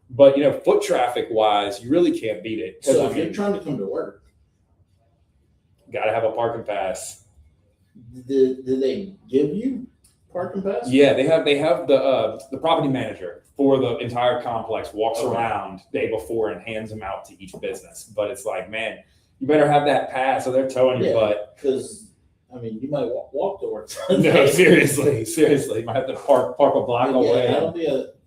But foot traffic wise, you really can't beat it. 'Cause, So if you're trying to come to work, got to have a parking pass. did they give you parking pass? Yeah, they have the property manager for the entire complex walks Okay. around day before and hands them out to each business. But it's like, man, you better have that pass or they're towing your Yeah. butt. Because you might walk to work. No, seriously, you might have to park a block away.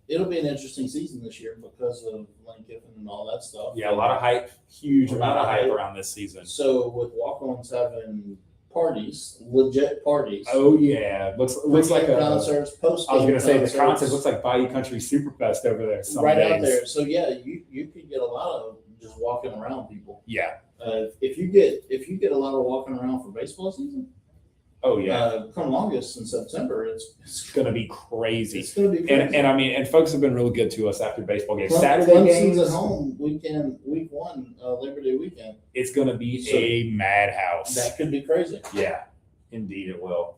It'll be an interesting season this year because of Lane Kiffin and all that stuff. Yeah, a lot of hype, huge amount of hype around this season. So with walk-ons having parties, legit parties. Oh yeah, looks like a. concerts, post. I was gonna say the concert looks like Bayou Country Superfest over there. Some right days. out there. So yeah, you could get a lot of just walking around people. Yeah. If you get a lot of walking around for baseball season, Oh yeah, come August and September, it's it's gonna be crazy. it's going to be crazy. And folks have been really good to us after baseball games. Clemson's Saturday games, at home week 1, Labor Day weekend. it's gonna be So, a madhouse. That could be crazy. Yeah, indeed it will.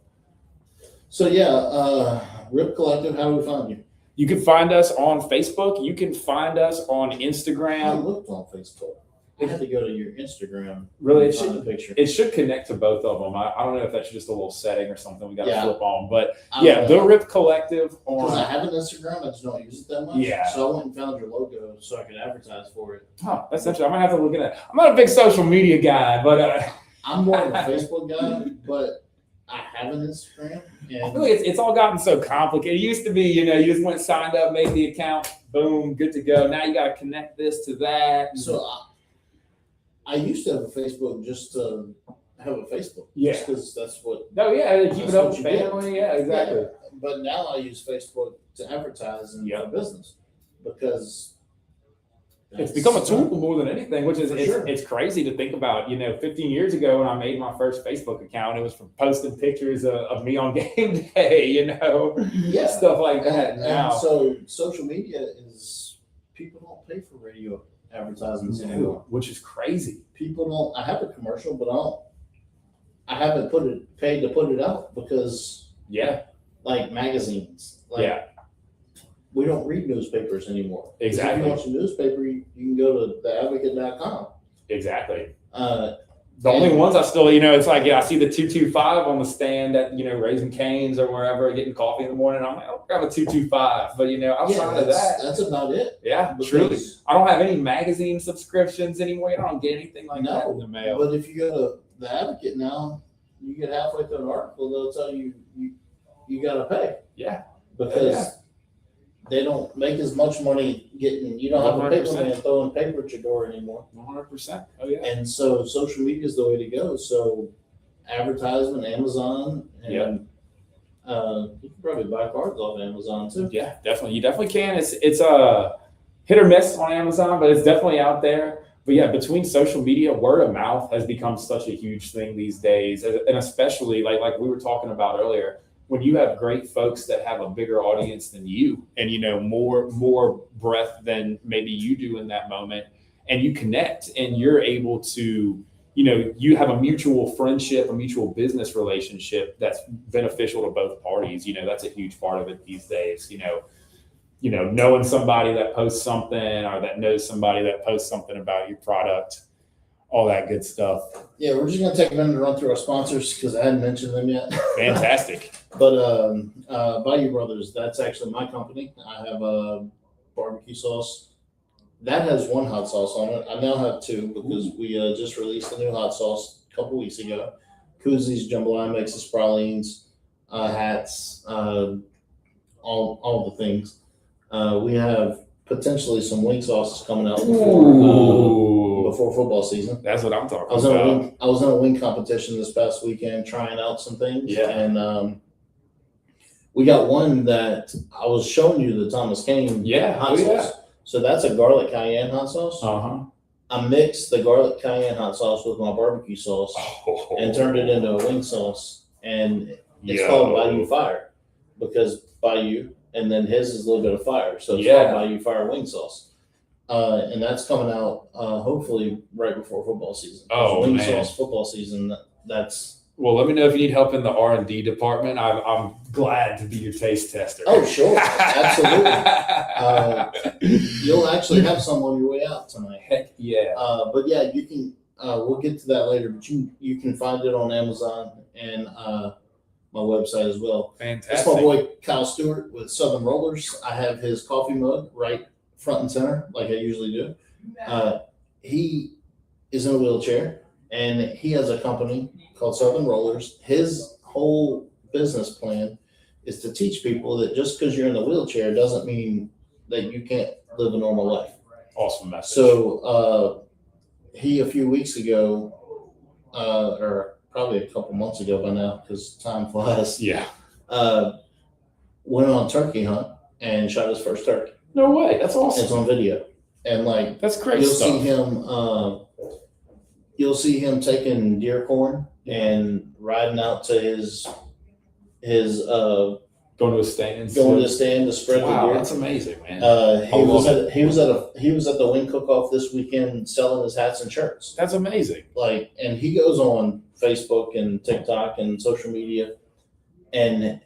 So yeah, Rip Collective, how do we find you? You can find us on Facebook. You can find us on I Instagram. looked on Facebook. I had to go to your Instagram. Really, and it find should a picture. it should connect to both of them. I don't know if that's just a little setting or something we got to Yeah. flip on, but I yeah, don't the know. Rip Collective Because I on. have an Instagram, I just don't use it that much. Yeah. So I went and found your logo so I could advertise for it. Huh, that's interesting. I might have to look at that. I'm not a big social media guy, but I'm more of a Facebook guy, but I have an Instagram. I And feel like it's all gotten so complicated. It used to be, you just went signed up, made the account, boom, good to go. Now you got to connect this to that. so I used to have a Facebook just to have a Facebook. Yeah. Just because that's what. No, yeah, keep That's it up what with you did. family. Yeah, exactly. Yeah, but now I use Facebook to advertise and Yeah. for business because It's become a tool more than anything, which is For it's, sure. it's crazy to think about. 15 years ago when I made my first Facebook account, it was for posting pictures of me on game day, Yeah. stuff like that. And Now, so social media is people don't pay for radio advertisements anymore. which is crazy. People don't. I have a commercial, but I haven't paid to put it out because Yeah, like magazines. Like, yeah, we don't read newspapers anymore. Exactly. If you want your newspaper, you can go to theadvocate.com. exactly. The The only ones I still, it's like, I see the 225 on the stand at, Raising Canes or wherever, getting coffee in the morning. I'm like, I'll grab a 225. But, outside of that, that's about it. yeah, Because- truly. I don't have any magazine subscriptions anymore. I don't get anything like that in the mail. But if you go to the Advocate now, you get halfway through an article, they'll tell you you got to pay Yeah. because Yeah. they don't make as much money getting. You don't have a paper 100%. man throwing paper at your door anymore. 100%. Oh yeah. And so social media is the way to go. So advertisement, Amazon, and you can probably buy cards off Amazon too. Yeah, definitely. You definitely can. It's a hit or miss on Amazon, but it's definitely out there. But yeah, between social media, word of mouth has become such a huge thing these days, and especially like we were talking about earlier, when you have great folks that have a bigger audience than you, and more breadth than maybe you do in that moment, and you connect, and you're able to. You have a mutual friendship, a mutual business relationship that's beneficial to both parties. That's a huge part of it these days. Knowing somebody that posts something or that knows somebody that posts something about your product, all that good stuff. Yeah, we're just gonna take a minute to run through our sponsors because I hadn't mentioned them yet. Fantastic. But Bayou Brothers, that's actually my company. I have a barbecue sauce. That has one hot sauce on it. I now have two because we just released a new hot sauce a couple weeks ago. Koozies, jambalaya mixes, pralines, hats, all the things. We have potentially some wing sauces coming out before football season. That's what I'm I talking was in about. I was in a wing competition this past weekend trying out some things. Yeah. And we got one that I was showing you, the Thomas Kane hot sauce. So that's a garlic cayenne hot sauce. Uh-huh. I mixed the garlic cayenne hot sauce with my barbecue sauce and turned it into a wing sauce. And it's called Bayou Fire because Bayou, and then his is a little bit of fire. So it's called Bayou Fire wing sauce. And that's coming out hopefully right before football season. Wing sauce football season, that's... Well, let me know if you need help in the R&D department. I'm glad to be your taste tester. Oh, sure. Absolutely. You'll actually have some on your way out tonight. Heck yeah. But yeah, you can, we'll get to that later, but you can find it on Amazon and my website as well. Fantastic. That's my boy Kyle Stewart with Southern Rollers. I have his coffee mug right front and center, like I usually do. He is in a wheelchair and he has a company called Southern Rollers. His whole business plan is to teach people that just because you're in a wheelchair doesn't mean that you can't live a normal life. Awesome message. So he a few weeks ago, or probably a couple months ago by now, because time flies. Yeah. Went on a turkey hunt and shot his first turkey. No way. That's awesome. It's on video, and like That's great you'll stuff. see him. You'll see him taking deer corn and riding out to his Going to a stand. going to the stand to spread the Wow, deer. that's amazing, man. He was at the wing cook-off this weekend selling his hats and shirts. That's amazing. Like, and he goes on Facebook and TikTok and social media, and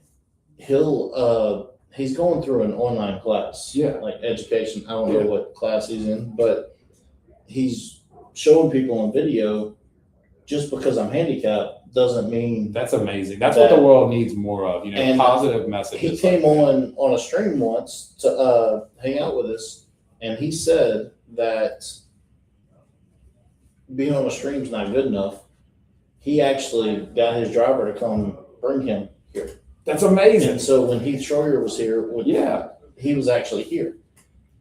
he's going through an online class. Yeah. Like education. I don't know what class he's in, but he's showing people on video. Just because I'm handicapped doesn't mean That's amazing. That's what the world needs more of. And Positive messages. he came on a stream once to hang out with us, and he said that being on a stream is not good enough. He actually got his driver to come bring him here. That's amazing. And so when Heath Schroyer was here, he was actually here.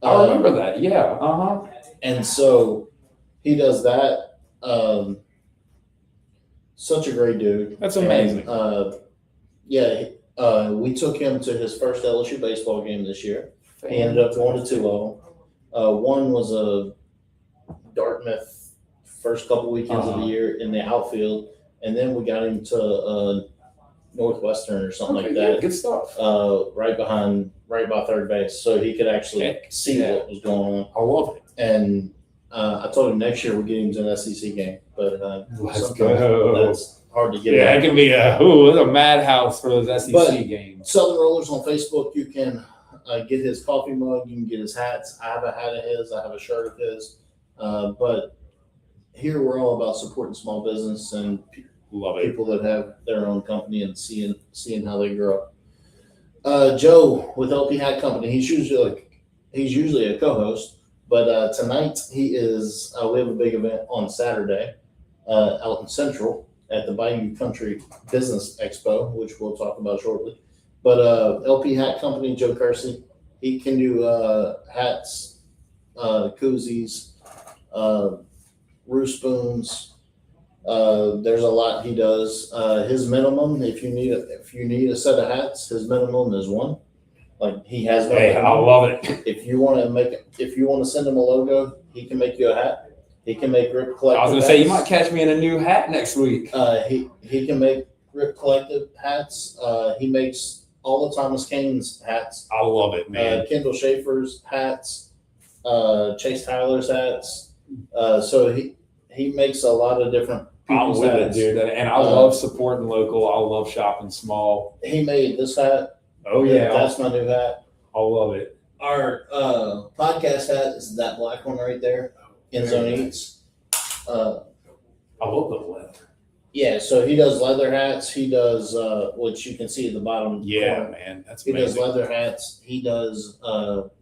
I remember that. Yeah. And so he does that. Such a great dude. That's amazing. And, we took him to his first LSU baseball game this year. He ended up going to two of them. One was a Dartmouth first couple weekends of the year in the outfield, and then we got him to Northwestern or something like that. Good stuff. Right by third base, so he could actually see what was going on. I love it. And I told him next year we'll get him to an SEC game, but Let's sometimes go. that's hard to get. Yeah, back. it can be a madhouse for those SEC But- games. Southern Rollers on Facebook, you can get his coffee mug, you can get his hats. I have a hat of his, I have a shirt of his. But here we're all about supporting small business and Love it. people that have their own company and seeing how they grow up. Joe with LP Hat Company, he's usually a co-host, but tonight he is. We have a big event on Saturday out in Central, at the Bayou Country Business Expo, which we'll talk about shortly. But LP Hat Company, Joe Kersey, he can do hats, koozies, roof spoons. There's a lot he does. His minimum, if you need a set of hats, his minimum is one. Like he has no. Hey, I minimum. love it. If you want to send him a logo, he can make you a hat. He can make Rip Collective. I was gonna say you might catch me in a new hat next week. He can make Rip Collective hats. He makes all the Thomas Kane's hats. I love it, man. Kendall Schaefer's hats. Chase Tyler's hats. So he makes a lot of different. I'm with it, dude. And I love supporting local. I love shopping small. He made this hat. Oh yeah, That's my new hat. I love it. Our podcast hat is that black one right there. End Zone Eats. I love the leather. Yeah, so he does leather hats. He does, which you can see at the bottom. Yeah, corner. man, that's He amazing. does leather hats. He does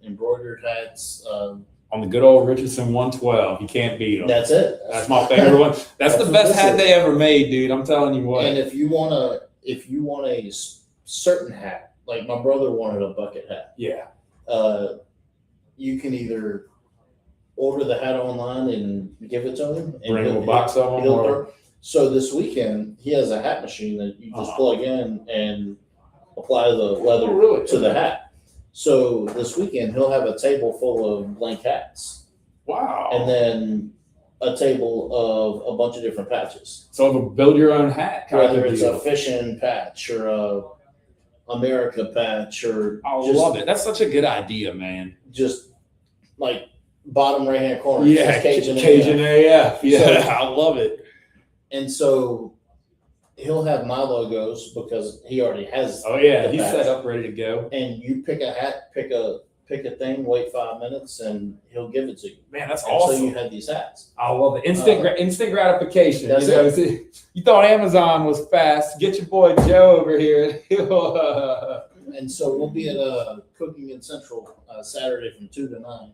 embroidered hats. On the good old Richardson 112, you can't beat them. That's it. That's my favorite one. That's the what best this hat is. they ever made, dude. I'm telling you what. And if you want a certain hat, like my brother wanted a bucket hat, Yeah. you can either order the hat online and give it to him, and Bring a box of them. Or, So this weekend he has a hat machine that you just Uh-huh. plug in and apply the leather Oh, really? to the hat. So this weekend he'll have a table full of blank hats, wow. and then a table of a bunch of different patches. So it'll build your own hat kind Whether of it's deal. a fishing patch or a America patch or I just, love it. That's such a good idea, man. just like bottom right hand corner. Yeah, just Cajun Cajun AF. AF. Yeah, So- I love it. And so he'll have my logos because he already has. Oh yeah, the he's patch. set up, ready to go. And you pick a hat, pick a thing, wait 5 minutes, and he'll give it to you. Man, that's And awesome. so you had these hats. I love it. Instant gratification. That's you know, it. see, you thought Amazon was fast. Get your boy Joe over here. He'll, And so we'll be at Cooking in Central Saturday from 2 to 9.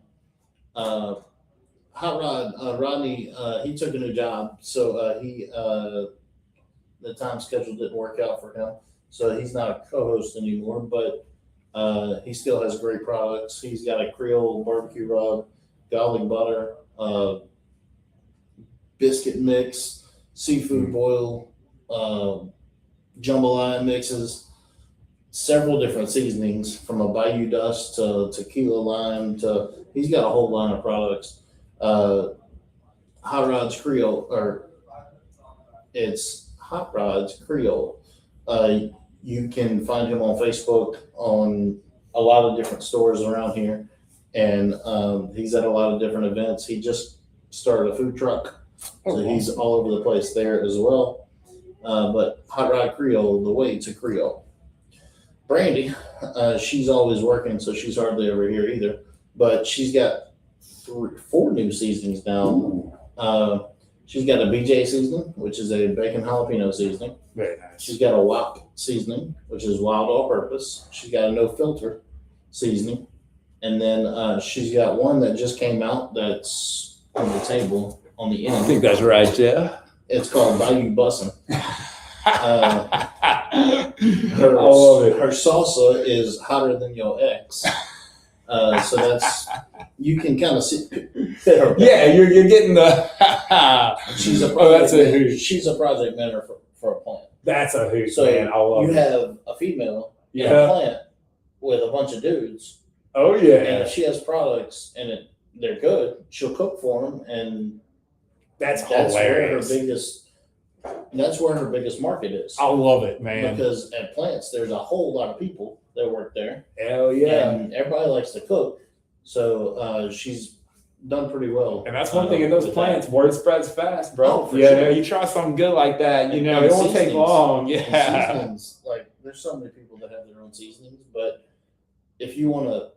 Hot Rod, Rodney, he took a new job, so the time schedule didn't work out for him, so he's not a co-host anymore. But he still has great products. He's got a Creole barbecue rub, garlic butter, biscuit mix, seafood boil, jambalaya mixes. Several different seasonings from a Bayou Dust to tequila lime to he's got a whole line of products. Hot Rods Creole, or it's Hot Rods Creole. You can find him on Facebook on a lot of different stores around here, and he's at a lot of different events. He just started a food truck, so he's all over the place there as well. But Hot Rod Creole, the way to Creole. Brandy, she's always working, so she's hardly ever here either. But she's got 4 new seasonings now. She's got a BJ seasoning, which is a bacon jalapeno seasoning. very nice. She's got a WOP seasoning, which is wild all-purpose. She's got a no filter seasoning, and then she's got one that just came out that's on the table on the I end. think that's right, yeah. It's called Bayou Bussin'. I Her, love it. her salsa is hotter than your ex. So that's you can kind of see fit her. Yeah, you're getting the. She's a Oh, that's a project hoot. she's a project manager for a plant. That's a hoot, So man. I love you it. have a female in a Yeah. plant with a bunch of dudes, Oh and yeah. if she has products and they're good, she'll cook for them, and That's that's where her hilarious. biggest. That's where her biggest market is. I love it, man. Because at plants, there's a whole lot of people that work there. Hell yeah. And everybody likes to cook. So she's done pretty well. And that's one thing in those with plants, word spreads fast, bro. Oh, for yeah, sure. you try something good like that, you know, And it won't take seasonings. long. that. And Yeah. seasonings, like there's so many people that have their own seasonings, but if you want to,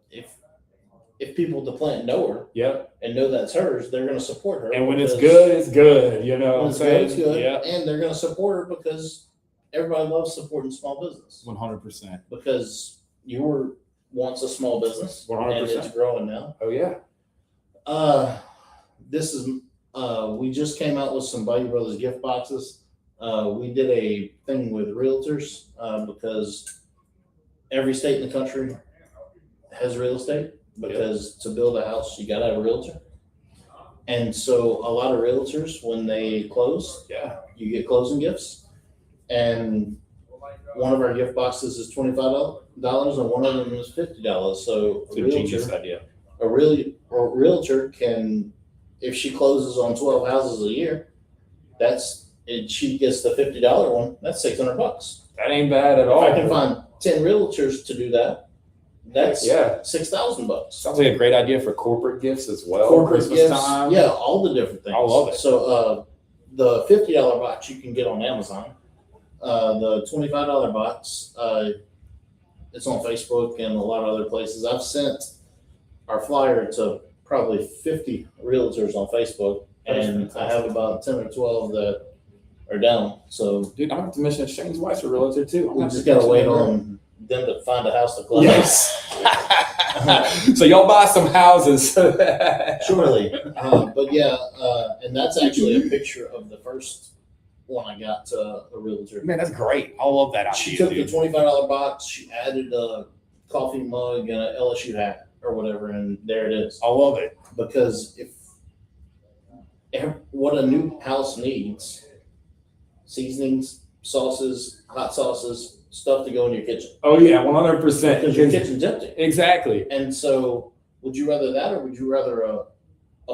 if people at the plant know her Yep. and know that's hers, they're going to support her. And when it's because good, it's good. You know what when I'm it's good, saying? it's good. Yeah. And they're going to support her because everybody loves supporting small business. 100%. Because you were once a small business 100%. and it's growing now. Oh yeah. This is we just came out with some Bayou Brothers gift boxes. we did a thing with realtors because every state in the country has real estate, because to build a house, you got to have a realtor. And so a lot of realtors, when they close, you get closing gifts. And one of our gift boxes is $25 and one of them is $50. So It's a genius idea. a realtor can, if she closes on 12 houses a year, she gets the $50 one. That's $600. That ain't bad at all. If I can find 10 realtors to do that, that's $6,000. Sounds like a great idea for corporate gifts as well. Corporate Christmas gifts, time. yeah, all the different things. I love it. So the $50 box you can get on Amazon. The $25 box, it's on Facebook and a lot of other places. I've sent our flyer to probably 50 realtors on Facebook, and I have about 10 or 12 that are down. So Dude, I'm going to have to mention Shane's wife's a realtor too. we just got to wait on them to find a house to close. Yes. So y'all buy some houses. Surely. But yeah, and that's actually a picture of the first one I got to a realtor. Man, that's great. I love that idea. She took the dude. $25 box, she added a coffee mug and an LSU hat or whatever, and there it is. I love it. Because what a new house needs, seasonings, sauces, hot sauces, stuff to go in your kitchen. Oh yeah, 100%. Because your kitchen's empty. Exactly. And so would you rather that, or would you rather a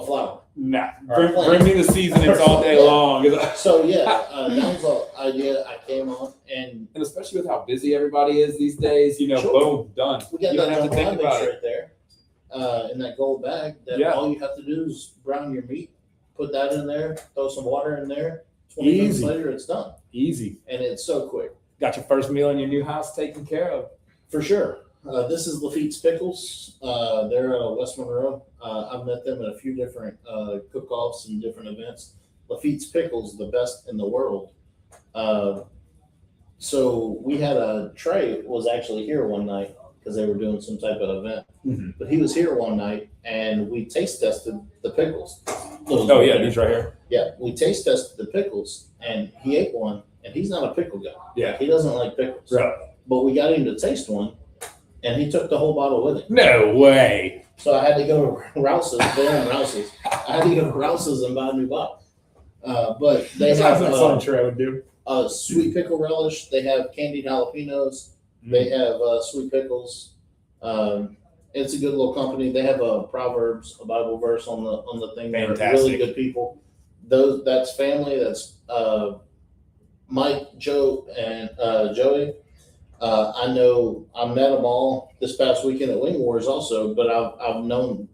flower? Nah. Or Bring me the seasonings all day long. So yeah, that was the idea I came on, and And especially with how busy everybody is these days, Sure. boom, done. we got You don't that have to think about it. right there in that gold bag. That Yeah. all you have to do is brown your meat, put that in there, throw some water in there. 20 Easy. minutes later, it's done, Easy. and it's so quick. Got your first meal in your new house taken care of. For sure. This is Lafitte's Pickles. They're out of West Monroe. I've met them at a few different cook-offs and different events. Lafitte's Pickles, the best in the world. So we had Trey was actually here one night because they were doing some type of event. Mhm. But he was here one night and we taste tested the pickles. Oh yeah, these right here. Yeah, we taste tested the pickles and he ate one, and he's not a pickle guy. Yeah. He doesn't like pickles. Right. But we got him to taste one, and he took the whole bottle with him. No way. So I had to go to Rouse's, Rouse's. I had to go to Rouse's and buy a new bottle. But they have Trey would do. sweet pickle relish. They have candied jalapenos. They have sweet pickles. It's a good little company. They have a Proverbs, a Bible verse on the thing. They're really good people. That's family. That's Mike, Joe, and Joey. I met them all this past weekend at Wing Wars also, but I've known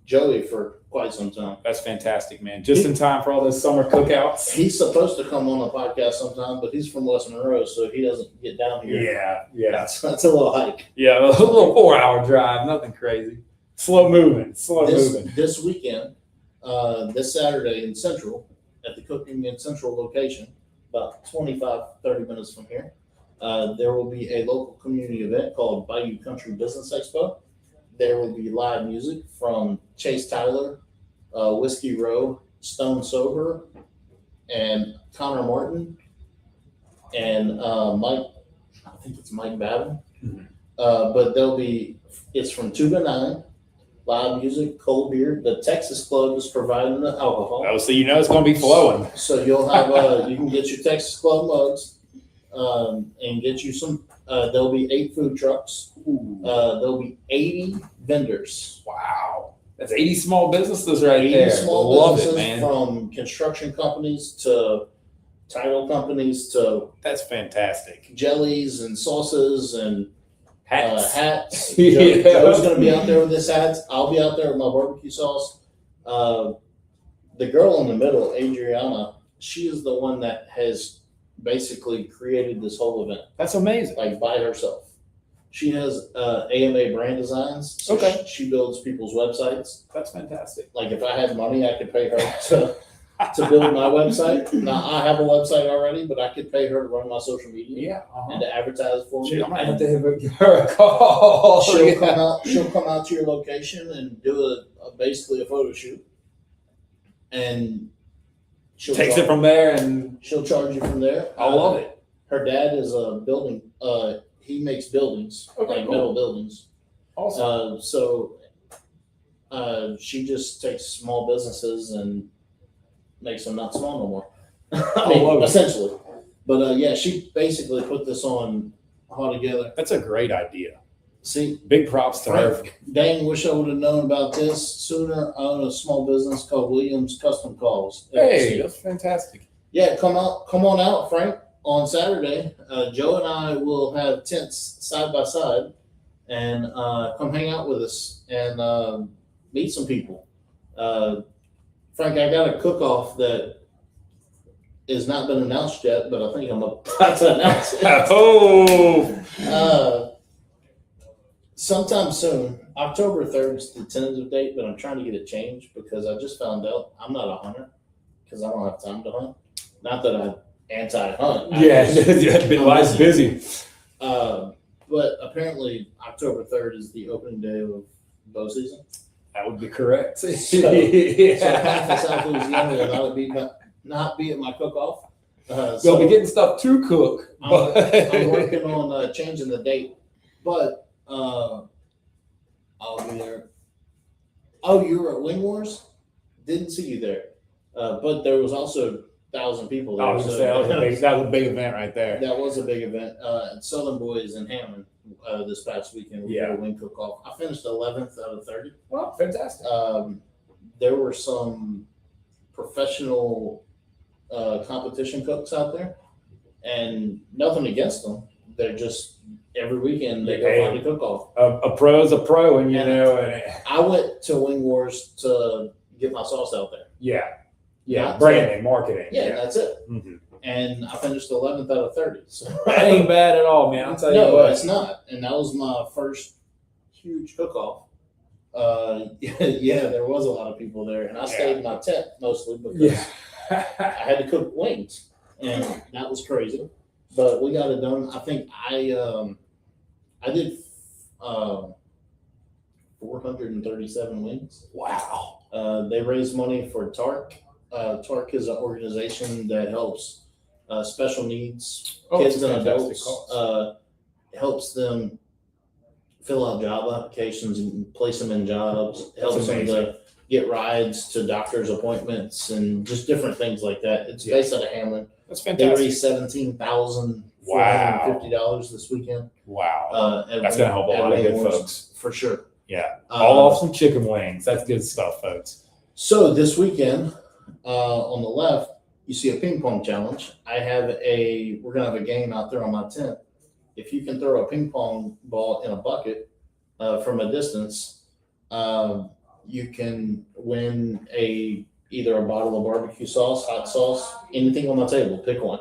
Joey for quite some time. That's fantastic, man. Just in time for all those summer cookouts. He's supposed to come on the podcast sometime, but he's from West Monroe, so he doesn't get down here. Yeah. That's a little hike. Yeah, a little 4-hour drive, nothing crazy. Slow moving. This weekend, this Saturday in Central, at the Cooking in Central location, about 25-30 minutes from here, there will be a local community event called Bayou Country Business Expo. There will be live music from Chase Tyler, Whiskey Row, Stone Sober, and Connor Martin, and Mike, I think it's Mike Babin. Mhm. But it's from 2 to 9, live music, cold beer. The Texas Club is providing the alcohol. Oh, so it's going to be flowing. So you'll have, you can get your Texas Club mugs and get you some, there'll be 8 food trucks. There'll be 80 vendors. Wow. That's 80 small businesses right 80 there. small Love businesses, it, man. from construction companies to title companies to That's fantastic. jellies and sauces and hats. Yeah. Joe's going to be out there with his hats. I'll be out there with my barbecue sauce. The girl in the middle, Adriana, she is the one that has basically created this whole event, That's amazing. like by herself. She has AMA brand designs. So Okay. she builds people's websites. That's fantastic. Like if I had money, I could pay her to build my website. Now I have a website already, but I could pay her to run my social media Yeah. and to advertise for me. Shoot, I'm going to have to give her a call. She'll come out to your location and do basically a photo shoot. And takes it from there, and she'll charge you from there. I love it. Her dad is a building. He makes buildings, Okay, like cool. metal buildings. Awesome. She just takes small businesses and makes them not small no more. I love it. Essentially. But yeah, she basically put this on all together. That's a great idea. See, Big props to her. Frank, dang, wish I would have known about this sooner. I own a small business called Williams Custom Calls. Hey, that's fantastic. Yeah, come on out, Frank, on Saturday. Joe and I will have tents side by side, and come hang out with us and meet some people. Frank, I got a cook-off that has not been announced yet, but I think I'm about to announce it. Oh, Sometime soon. October 3rd is the tentative date, but I'm trying to get it changed because I just found out I'm not a hunter because I don't have time to hunt. Not that I'm anti-hunt. life's busy. But apparently October 3rd is the opening day of bow season. That would be correct. So half of South Louisiana will not be at my cook-off. They'll be getting stuff to cook. I'm working on changing the date, but I'll be there. Oh, you were at Wing Wars? Didn't see you there. But there was also 1,000 people there. I was gonna say, that was a big event right there. That was a big event. Southern Boys in Hammond this past weekend. We did a wing cook-off. I finished 11th out of 30. Well, fantastic. There were some professional competition cooks out there, and nothing against them. They're just every weekend they go find a cook-off. A pro's a pro, and I went to Wing Wars to get my sauce out there. Yeah, branding, marketing. Yeah, that's it. Mm-hmm. And I finished 11th out of 30. So That ain't bad at all, man. I'll tell you no, what. it's not. And that was my first huge cook-off. Yeah, there was a lot of people there, and I stayed in my tent mostly because I had to cook wings, and that was crazy. But we got it done. I think I did 437 wings. Wow. They raised money for TARC. TARC is an organization that helps special needs kids and adults. Helps them fill out job applications and place them in jobs. Helps them to get rides to doctor's appointments and just different things like that. It's based out of Hammond. That's They fantastic. raised $17,450 this weekend. Wow. That's going to help a lot of good folks. For sure. Yeah. All off some chicken wings. That's good stuff, folks. So this weekend, on the left, you see a ping pong challenge. We're going to have a game out there on my tent. If you can throw a ping pong ball in a bucket from a distance, you can win either a bottle of barbecue sauce, hot sauce, anything on my table. Pick one.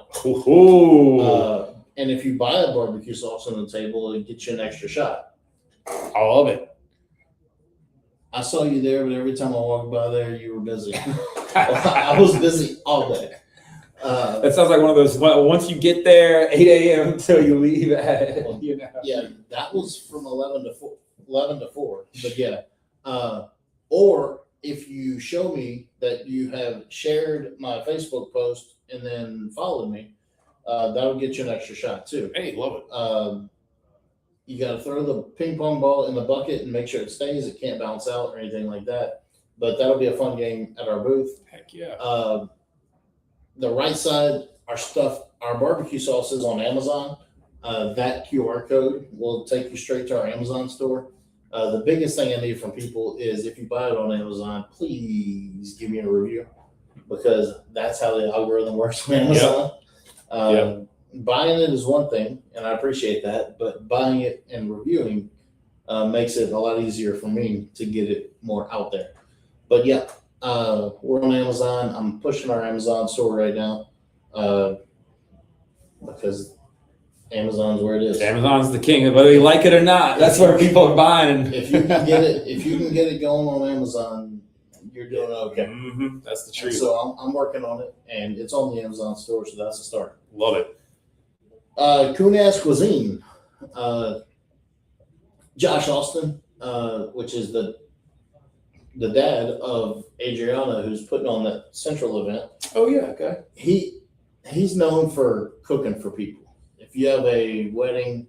And if you buy a barbecue sauce on the table, it gets you an extra shot. I love it. I saw you there, but every time I walked by there, you were busy. I was busy all day. That sounds like one of those, once you get there, 8 a.m. until you leave at, Yeah, that was from 11 to 4. But yeah. Or if you show me that you have shared my Facebook post and then followed me, that'll get you an extra shot too. Hey, love it. You got to throw the ping pong ball in the bucket and make sure it stays. It can't bounce out or anything like that. But that'll be a fun game at our booth. Heck yeah. The right side, our barbecue sauce is on Amazon. That QR code will take you straight to our Amazon store. The biggest thing I need from people is if you buy it on Amazon, please give me a review because that's how the algorithm works on Amazon. Buying it is one thing, and I appreciate that, but buying it and reviewing makes it a lot easier for me to get it more out there. But yeah, we're on Amazon. I'm pushing our Amazon store right now because Amazon's where it is. Amazon's the king, whether you like it or not. That's where people are buying. If you can get it going on Amazon, you're doing okay. Mm-hmm. That's the truth. So I'm working on it, and it's on the Amazon store, so that's a start. Love it. Kunas Cuisine, Josh Austin, which is the the dad of Adriana, who's putting on that Central event, Oh yeah, okay. he's known for cooking for people. If you have a wedding,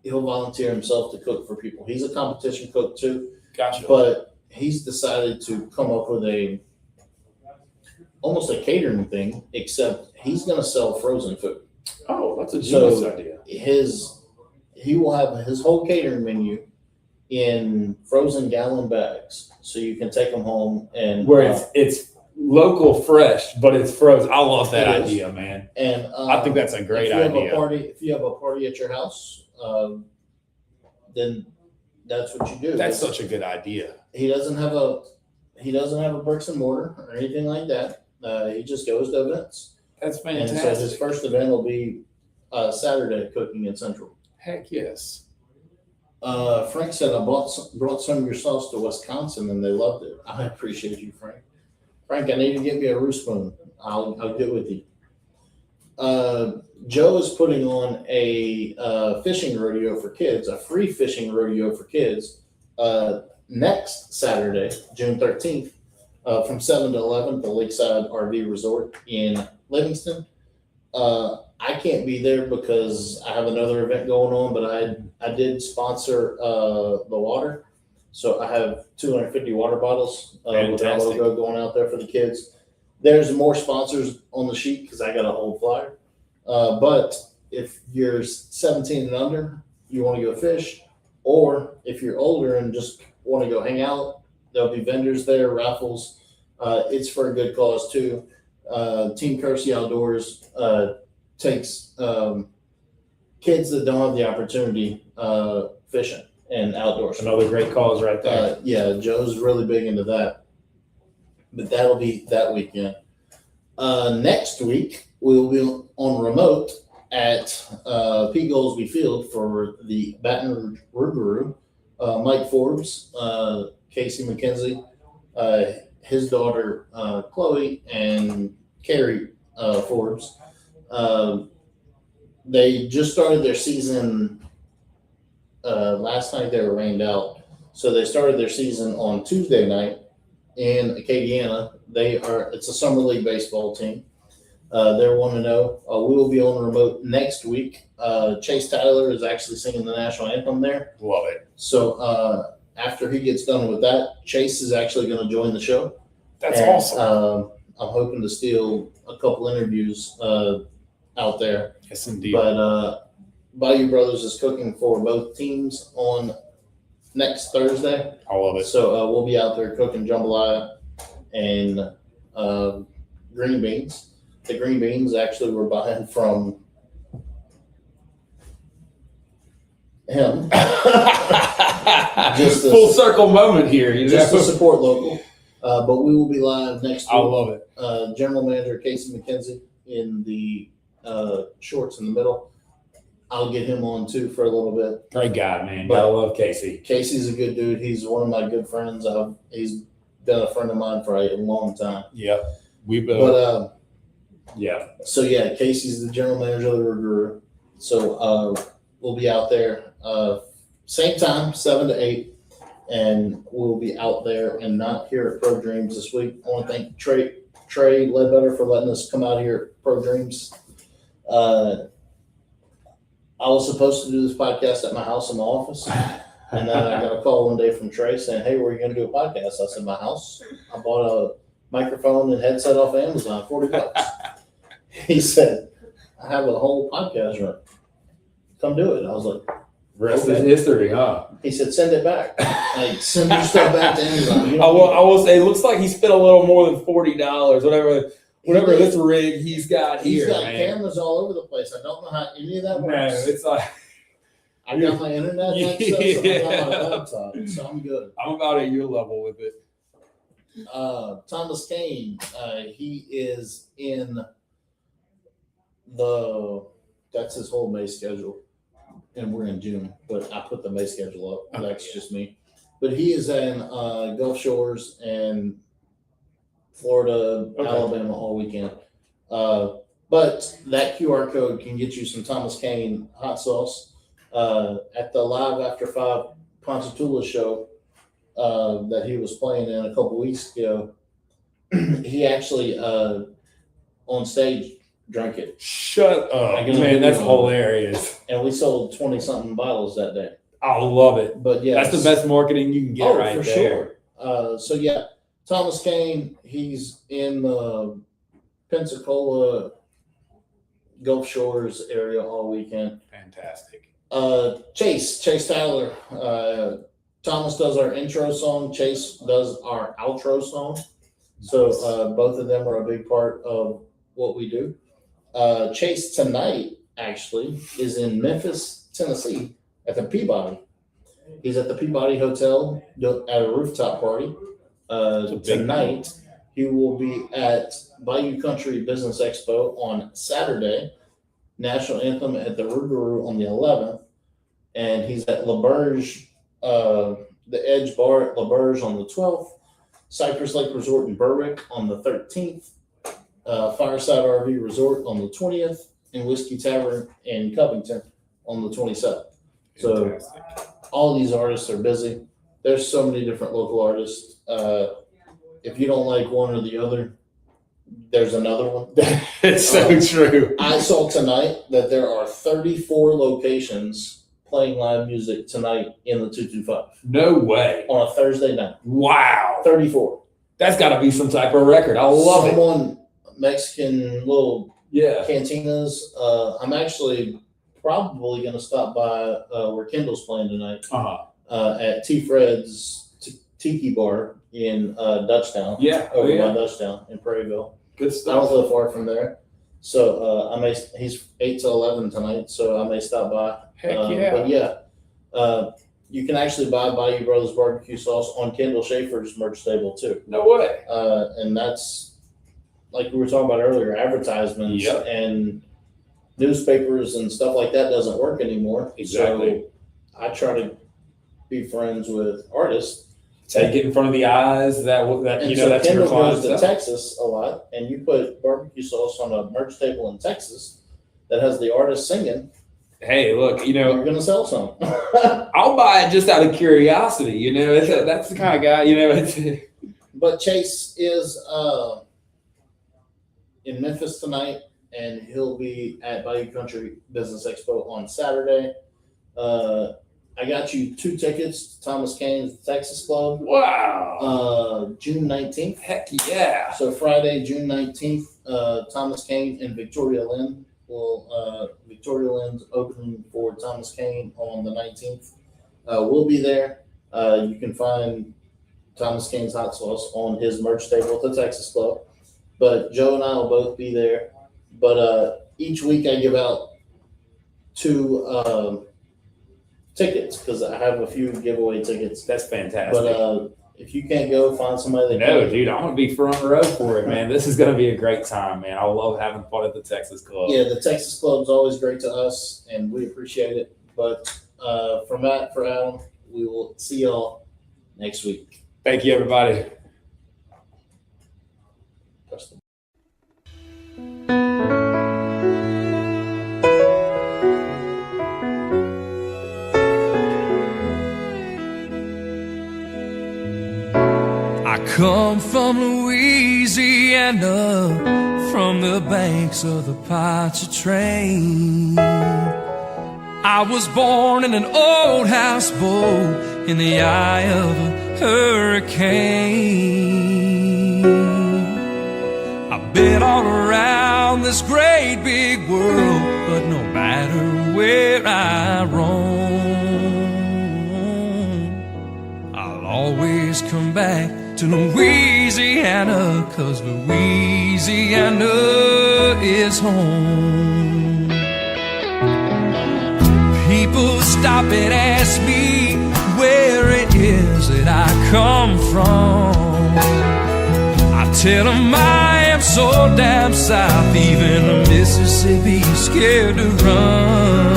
he'll volunteer himself to cook for people. He's a competition cook too, Gotcha. but he's decided to come up with almost a catering thing, except he's going to sell frozen food. Oh, that's a So- genius idea. He will have his whole catering menu in frozen gallon bags, so you can take them home and Where it's local fresh, but it's frozen. I love that It is. idea, man. and I think that's a great if you have idea. if you have a party at your house, then that's what you do. That's such a good idea. He doesn't have a bricks and mortar or anything like that. He just goes to events, That's and so his fantastic. first event will be Saturday cooking in Central. Heck yes. Frank said I brought some of your sauce to Wisconsin and they loved it. I appreciate you, Frank. Frank, I need to get me a roux spoon. I'll get with you. Joe is putting on a fishing rodeo for kids, a free fishing rodeo for kids, next Saturday, June 13th, from 7 to 11 at the Lakeside RV Resort in Livingston. I can't be there because I have another event going on, but I did sponsor the water. So I have 250 water bottles with our Fantastic. logo going out there for the kids. There's more sponsors on the sheet because I got a whole flyer. But if you're 17 and under, you want to go fish, or if you're older and just want to go hang out, there'll be vendors there, raffles. It's for a good cause too. Team Kersey Outdoors takes kids that don't have the opportunity fishing and outdoors. Another great cause right there. Yeah, Joe's really big into that. But that'll be that weekend. Next week, we'll be on remote at Pete Goolsby Field for the Baton Rouge Mike Forbes, Casey McKenzie, his daughter Chloe, and Carrie Forbes. They just started their season last night. They were rained out, so they started their season on Tuesday night in Acadiana. It's a summer league baseball team. They're 1-0. We will be on remote next week. Chase Tyler is actually singing the national anthem there. Love it. So after he gets done with that, Chase is actually going to join the show. That's And, awesome. I'm hoping to steal a couple interviews out there. Yes, indeed. But Bayou Brothers is cooking for both teams on next Thursday. I love it. So we'll be out there cooking jambalaya and green beans. The green beans actually we're buying from him. Just Full circle moment here. You Just know? to support local. But we will be live next week. I love it. General Manager Casey McKenzie in the shorts in the middle. I'll get him on too for a little bit. Great guy, man. But- Gotta love Casey. Casey's a good dude. He's one of my good friends. He's been a friend of mine for a long time. Yeah. We both. But yeah. so yeah, Casey's the general manager of the Rougarou. So we'll be out there same time, 7 to 8, and we'll be out there and not here at Pro Dreams this week. I want to thank Trey Ledbetter for letting us come out here at Pro Dreams. I was supposed to do this podcast at my house in my office. And then I got a call one day from Trey saying, "Hey, where are you going to do a podcast?" I said, "My house." I bought a microphone and headset off Amazon, $40. He said, "I have a whole podcast room. Come do it." I was like, Rest Okay. is history, huh? he said, "Send it back. Like, send your stuff back to Amazon." You I know, will say, it looks like he spent a little more than $40, whatever He did. this rig he's got He's here, got man. cameras all over the place. I don't know how any of that No, works. it's like I got my internet access. I got my Yeah. laptop, so I'm good. I'm about at your level with it. Thomas Kane, he is in that's his whole May schedule, and we're in June, but I put the May schedule up. Okay, That's yeah. just me. But he is in Gulf Shores and Florida, Okay. Alabama all weekend. But that QR code can get you some Thomas Kane hot sauce at the Live After 5 Ponchatoula show. that he was playing in a couple weeks ago, he actually on stage drank it, Shut up, I guess man. That's we- hilarious. and we sold 20-something bottles that day. I love it. But yeah, That's the best marketing you can get right for there. sure. So yeah, Thomas Kane, he's in the Pensacola, Gulf Shores area all weekend. Fantastic. Chase Tyler. Thomas does our intro song. Chase does our outro song. So both of them are a big part of what we do. Chase tonight actually is in Memphis, Tennessee at the Peabody. He's at the Peabody Hotel at a rooftop party. big Tonight, he will be at Bayou Country Business Expo on Saturday, National Anthem at the Rougarou on the 11th, and he's at LaBerge, the Edge Bar at LaBerge on the 12th, Cypress Lake Resort in Berwick on the 13th, Fireside RV Resort on the 20th, and Whiskey Tavern in Covington on the 27th. So Fantastic. all these artists are busy. There's so many different local artists. If you don't like one or the other, there's another one. It's so true. I saw tonight that there are 34 locations playing live music tonight in the 225 No way. on a Thursday night. Wow. 34. That's got to be some type of record. I love it. Someone Mexican little Yeah. cantinas. I'm actually probably going to stop by where Kendall's playing tonight at T. Fred's Tiki Bar in Dutchtown. Yeah. Oh, Over yeah. by Dutchtown in Prairieville. Good I stuff. don't live far from there. So he's 8 to 11 tonight, so I may stop by. Heck But yeah, you can actually buy Bayou Brothers barbecue sauce on Kendall Schaefer's merch table too. No way. And that's like we were talking about earlier, advertisements Yep. and newspapers and stuff like that doesn't work anymore. Exactly. So I try to be friends with artists. Take it in front of the eyes. That And you so know that's your Kendall client's goes to stuff. Texas a lot, and you put barbecue sauce on a merch table in Texas that has the artist singing, Hey, look, you know, you're going to sell some. I'll buy it just out of curiosity. You know, that's the kind of guy. You know, it's But Chase is in Memphis tonight, and he'll be at Bayou Country Business Expo on Saturday. I got you 2 tickets to Thomas Kane's Texas Club, wow. June 19th. Heck yeah. So Friday, June 19th, Thomas Kane and Victoria Lynn Victoria Lynn's opening for Thomas Kane on the 19th. We'll be there. You can find Thomas Kane's hot sauce on his merch table at the Texas Club. But Joe and I will both be there. But each week I give out 2 tickets because I have a few giveaway tickets. That's fantastic. But if you can't go, find somebody that No, can. dude, I'm gonna be front row for it, man. This is gonna be a great time, man. I love having fun at the Texas Club. Yeah, the Texas Club's always great to us, and we appreciate it. But for Matt, for Adam, we will see y'all next week. Thank you, everybody. I come from Louisiana, from the banks of the Pontchartrain. I was born in an old houseboat in the eye of a hurricane. I've been all around this great big world, but no matter where I roam, I'll always come back to Louisiana, 'cause Louisiana is home. People stop and ask me where it is that I come from. I tell them I am so down south, even the Mississippi's scared to run.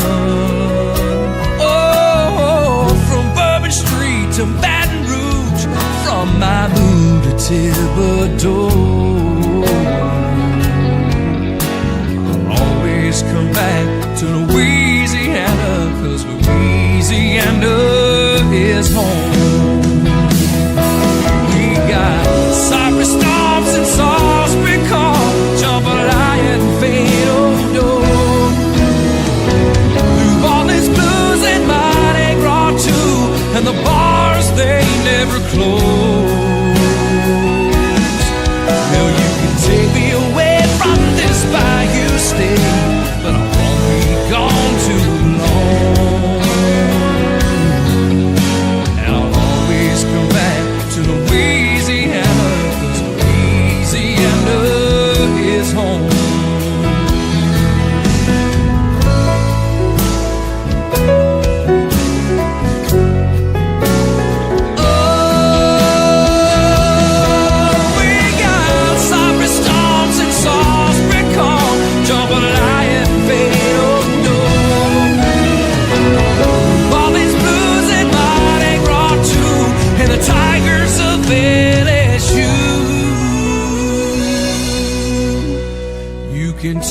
Oh, from Bourbon Street to Baton Rouge, from Malibu to Thibodeau, I'll always come back to Louisiana, 'cause Louisiana is home.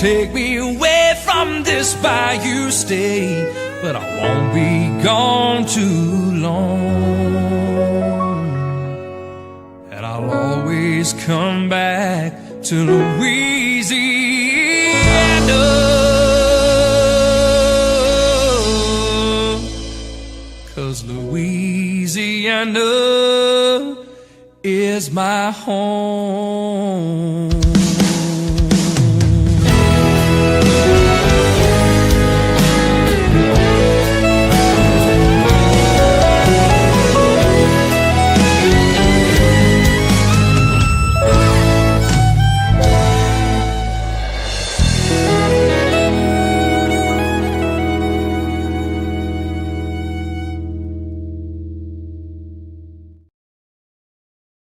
take me away from this bayou state, but I won't be gone too long. And I'll always come back to Louisiana, 'cause Louisiana is my home.